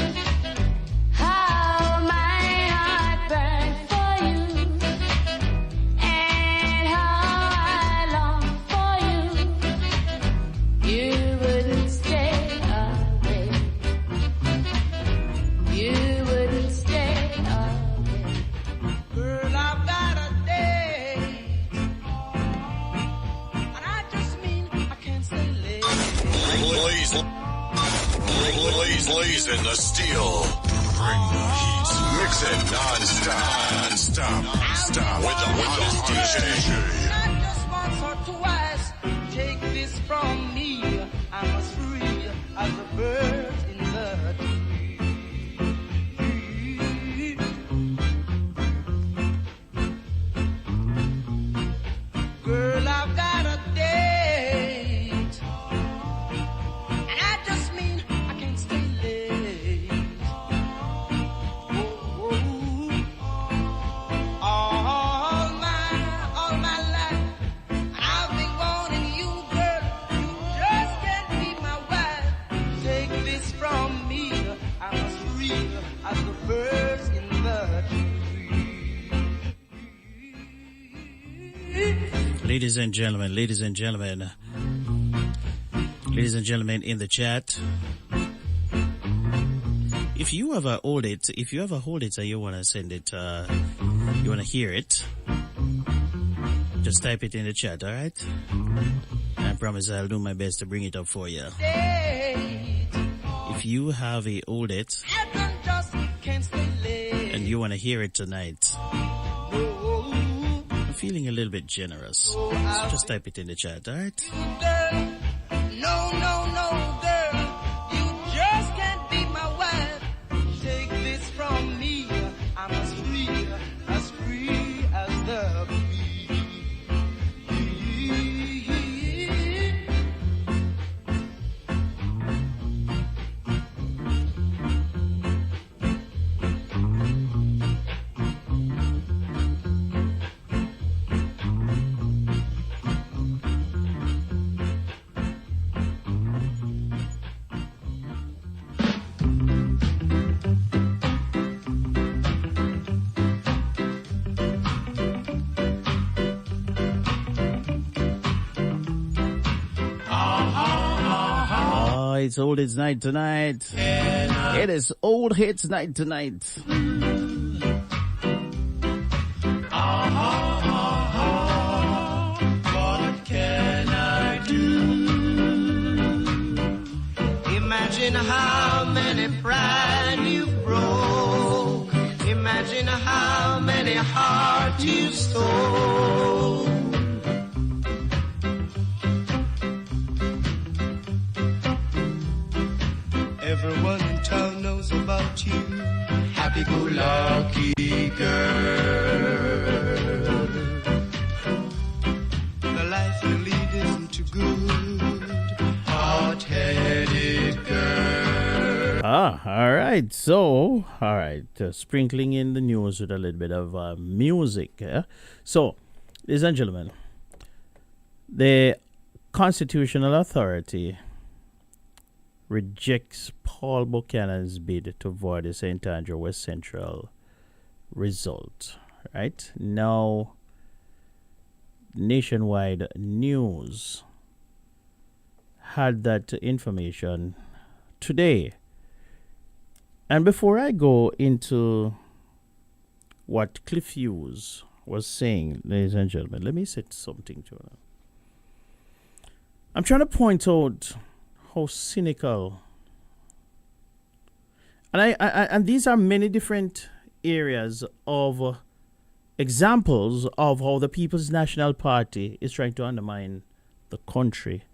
how my heart burned for you, and how I long for you, you wouldn't stay away. You wouldn't stay away. Girl, I've got a day, and I just mean I can't stay late. Blazing the steel. Bring the heat. Mix it non-stop with the hottest DJ. Not just once or twice, take this from me. I'm as free as a bird in the tree. Girl, I've got a date, Ladies and gentlemen, ladies and gentlemen in the chat. If you ever hold it and you want to send it, you want to hear it, just type it in the chat, all right? I promise I'll do my best to bring it up for you. If you have a hold it and you want to hear it tonight, I'm feeling a little bit generous, so just type it in the chat, all right? No, girl, you just can't be my wife. Take this from me, I'm as free as the bee. It's old hits night tonight. It is old hits night tonight. What can I do? Imagine how many pride you broke. Imagine how many hearts you stole. Everyone in town knows about you. Happy-go-lucky girl. The life you lead isn't too good. Hot-headed girl. All right. So, sprinkling in the news with a little bit of music. Yeah? So, ladies and gentlemen, the Constitutional Authority rejects Paul Buchanan's bid to void the St. Andrew West Central result. Right now, Nationwide News had that information today. And before I go into what Cliff Hughes was saying, ladies and gentlemen, let me say something to them. I'm trying to point out how cynical, and these are many different areas of examples of how the People's National Party is trying to undermine the country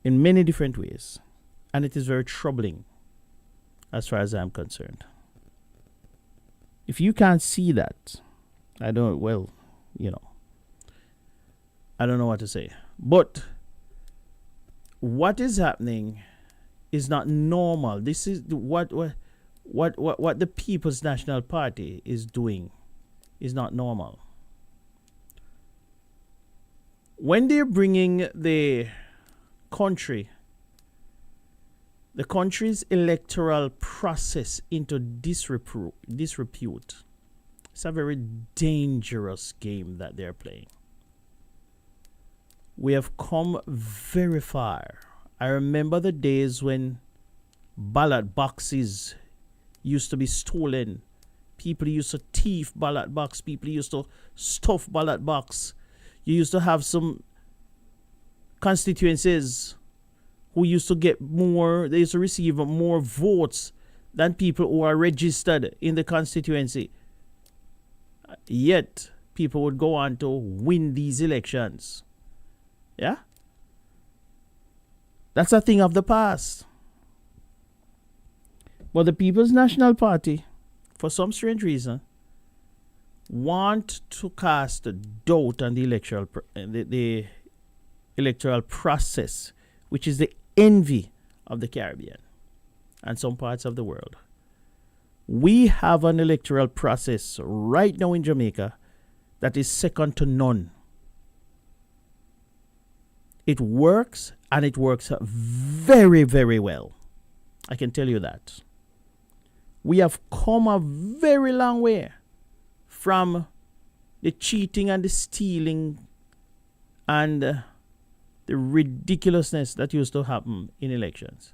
in many different ways, and it is very troubling as far as I'm concerned. If you can't see that, I don't know what to say, but what is happening is not normal. This is what the People's National Party is doing is not normal. When they're bringing the country's electoral process into disrepute, it's a very dangerous game that they're playing. We have come very far. I remember the days when ballot boxes used to be stolen. People used to thief ballot box. People used to stuff ballot box. You used to have some constituencies who used to get more, they used to receive more votes than people who are registered in the constituency. Yet, people would go on to win these elections. Yeah? That's a thing of the past. But the People's National Party, for some strange reason, want to cast doubt on the electoral process, which is the envy of the Caribbean and some parts of the world. We have an electoral process right now in Jamaica that is second to none. It works, and it works very, very well. I can tell you that. We have come a very long way from the cheating and the stealing and the ridiculousness that used to happen in elections.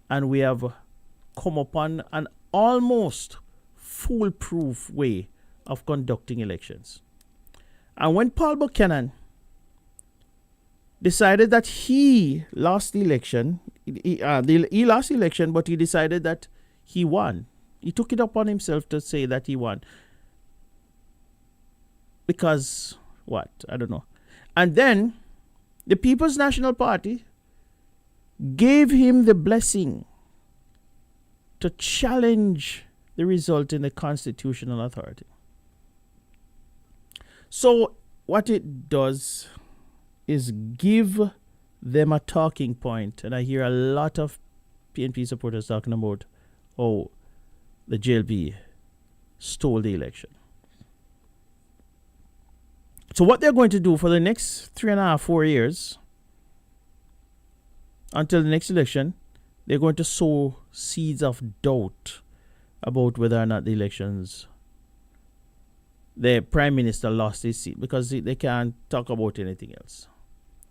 And we have come upon an almost foolproof way of conducting elections. And when Paul Buchanan decided that he lost the election, he lost the election, but he decided that he won. He took it upon himself to say that he won. Because what? I don't know. And then the People's National Party gave him the blessing to challenge the result in the constitutional authority. So what it does is give them a talking point. And I hear a lot of PNP supporters talking about, oh, the JLP stole the election. So what they're going to do for the next 3.5, 4 years, until the next election, they're going to sow seeds of doubt about whether or not the elections, the Prime Minister lost his seat, because they can't talk about anything else.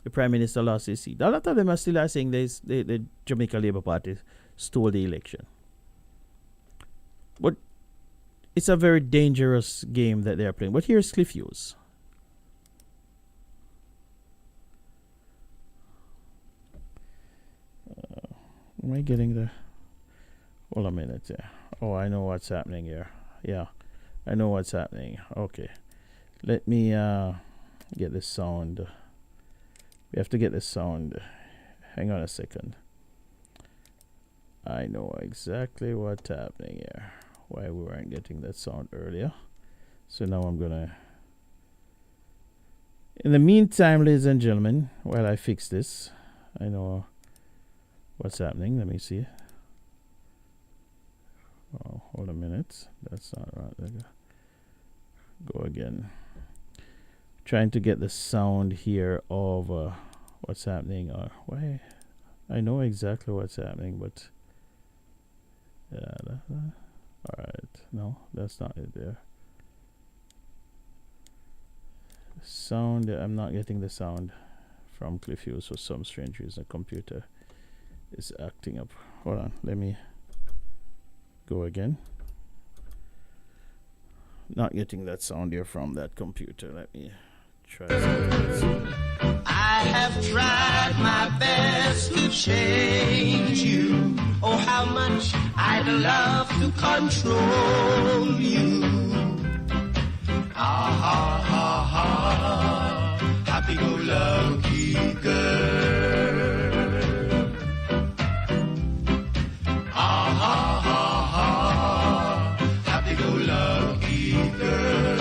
The Prime Minister lost his seat. A lot of them are still saying the Jamaica Labour Party stole the election. But it's a very dangerous game that they're playing. But here's Cliff Hughes. Am I getting the... Hold a minute there. Oh, I know what's happening here. Yeah, I know what's happening. Okay. Let me get this sound. We have to get this sound. Hang on a second. I know exactly what's happening here. Why we weren't getting that sound earlier. So now I'm gonna... In the meantime, ladies and gentlemen, while I fix this, I know what's happening. Let me see. Oh, hold a minute. That's not right. Go again. Trying to get the sound here of what's happening. Why? I know exactly what's happening, but yeah. All right. No, that's not it there. Sound. I'm not getting the sound from Cliff Hughes for some strange reason. The computer is acting up. Hold on. Let me go again. Not getting that sound here from that computer. Let me try something. I have tried my best to change you. Oh, how much I'd love to control you. Ah, ha, ha, ha. Happy-go-lucky girl. Ah, ha, ha, ha. Happy-go-lucky girl.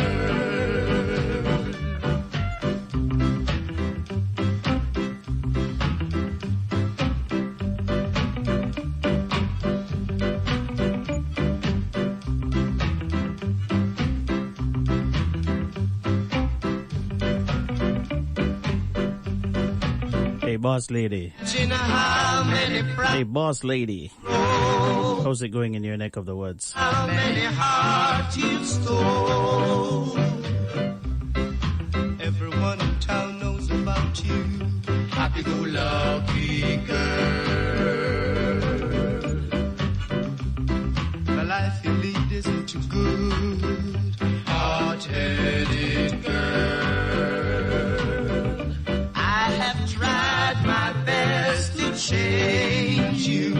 Hey, boss lady. Hey, boss lady. How's it going in your neck of the woods? How many hearts you stole? Everyone in town knows about you. Happy-go-lucky girl. The life you lead isn't too good. Hard-headed girl. I have tried my best to change you.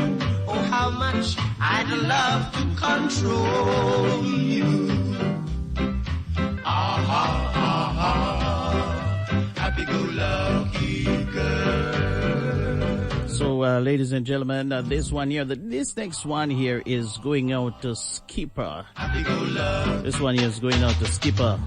Oh, how much I'd love to control you. Ah, ha, ha, ha. Happy-go-lucky girl. So, ladies and gentlemen, this one here, this next one here is going out to Skipper. Happy-go-lucky. This one here is going out to Skipper.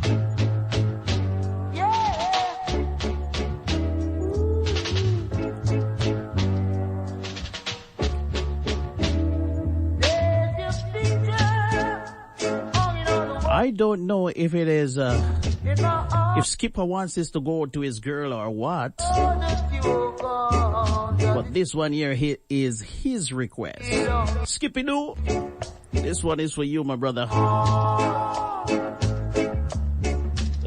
I don't know if it is, if Skipper wants this to go to his girl or what. But this one here is his request. Skippy-doo, this one is for you, my brother.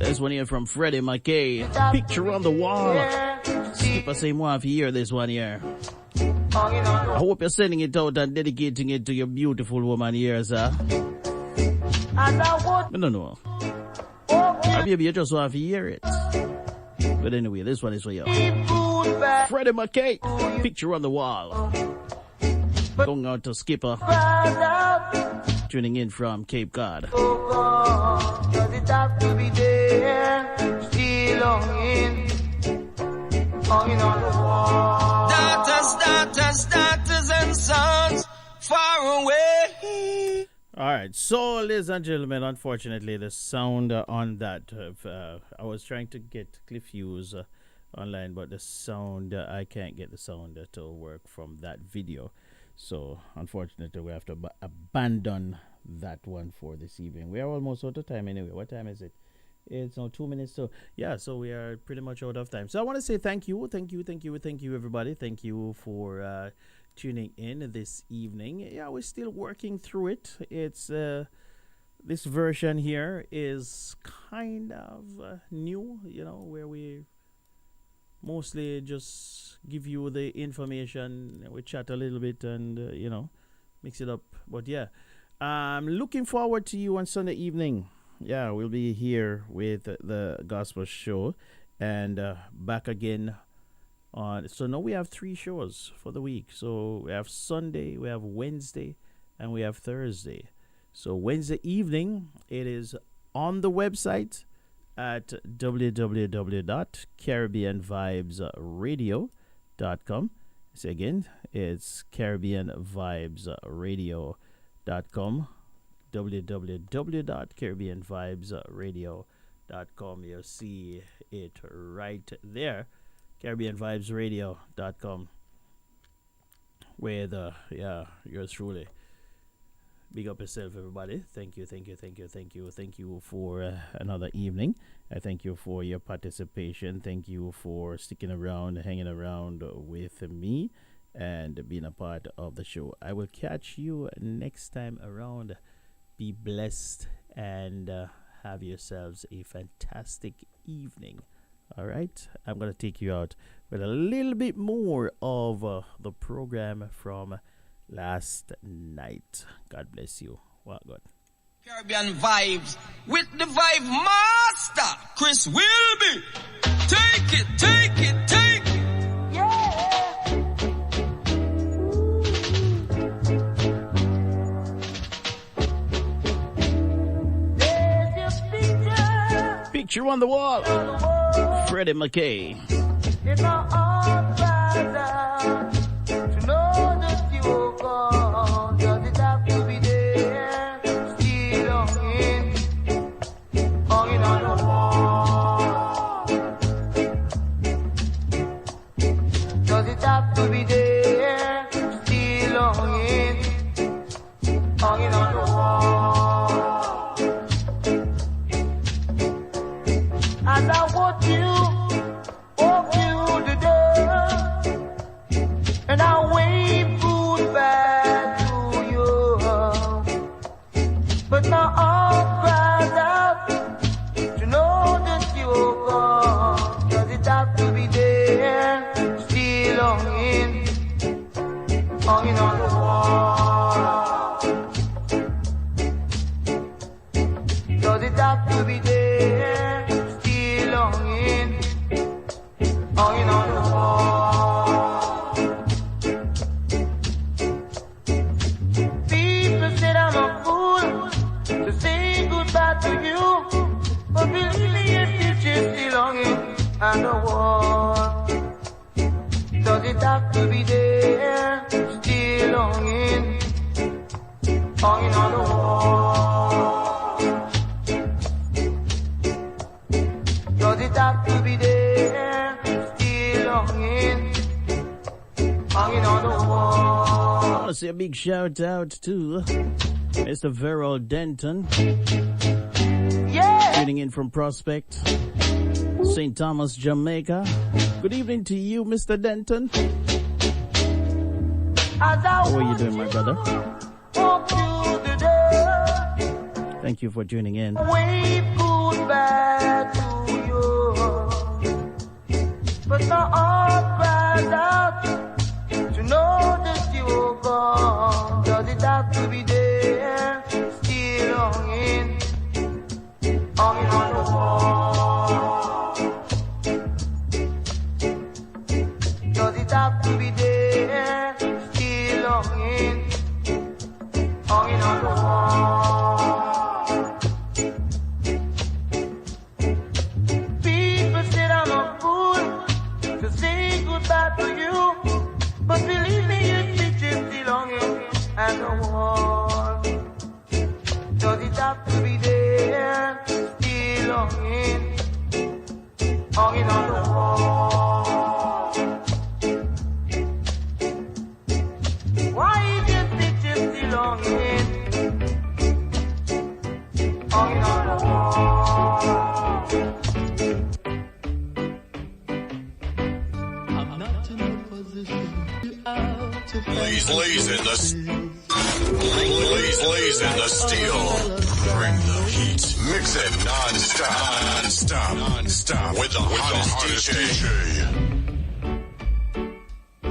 This one here from Freddie McKay. Picture on the wall. Skipper say more if you hear this one here. I hope you're sending it out and dedicating it to your beautiful woman here, sir. I don't know. Maybe you just want to hear it. But anyway, this one is for you. Freddie McKay, Picture on the Wall. Going out to Skipper. Tuning in from Cape Cod. Does it have to be there? Still longing on the wall. Daughters and sons far away. All right, so ladies and gentlemen, unfortunately, the sound on that, I was trying to get Cliff Hughes online, but the sound, I can't get the sound to work from that video. So, unfortunately, we have to abandon that one for this evening. We are almost out of time anyway. What time is it? It's now 2 minutes. So, yeah, so we are pretty much out of time. So, I want to say thank you, everybody. Thank you for tuning in this evening. Yeah, we're still working through it. It's this version here is kind of new, where we mostly just give you the information, we chat a little bit and mix it up. But yeah, I'm looking forward to you on Sunday evening. Yeah, we'll be here with the gospel show and back again. So now we have 3 shows for the week. So we have Sunday, we have Wednesday, and we have Thursday. So Wednesday evening, it is on the website at www.caribbeanvibesradio.com. So again, it's caribbeanvibesradio.com. www.caribbeanvibesradio.com. You'll see it right there. CaribbeanVibesRadio.com, where yours truly. Big up yourself, everybody. Thank you for another evening. I thank you for your participation. Thank you for sticking around, hanging around with me, and being a part of the show. I will catch you next time around. Be blessed and have yourselves a fantastic evening. All right, I'm going to take you out with a little bit more of the program from last night. God bless you. What God. Caribbean Vibes with the Vibe Master, Chris Whilby. Take it. Yeah. There's your picture on the wall. Freddie McKay. In my arms, Father, to know that you are gone. Does it have to be there? Still longing on the wall. Does it have to be there? Still longing on the wall. As I watch you walk through the door, and I wave goodbye to you, but my heart cries out to know that you're gone. Does it have to be there? Still longing on the wall. Does it have to be there? Still longing on the wall. People said I'm a fool to say goodbye to you, but really your future still longing on the wall. Does it have to be there? Still longing on the wall. Does it have to be there? Still longing on the wall. I want to say a big shout out to Mr. Verol Denton. Yeah. Tuning in from Prospect, St. Thomas, Jamaica. Good evening to you, Mr. Denton. How are you doing, my brother? Walk through the door, Thank you for tuning in. Wave goodbye to you, but my heart cries out to know that you are gone. Does it have to be there, still hanging on the wall? Does it have to be there, still hanging on the wall? People said I'm a fool to say goodbye to you, but believe me, it's just still hanging on the wall. Does it have to be there, still hanging on the wall? Why is your picture still hanging on the wall? I'm not in a position to Blaze in the steel. Bring the heat. Mix it non-stop with the hottest DJ.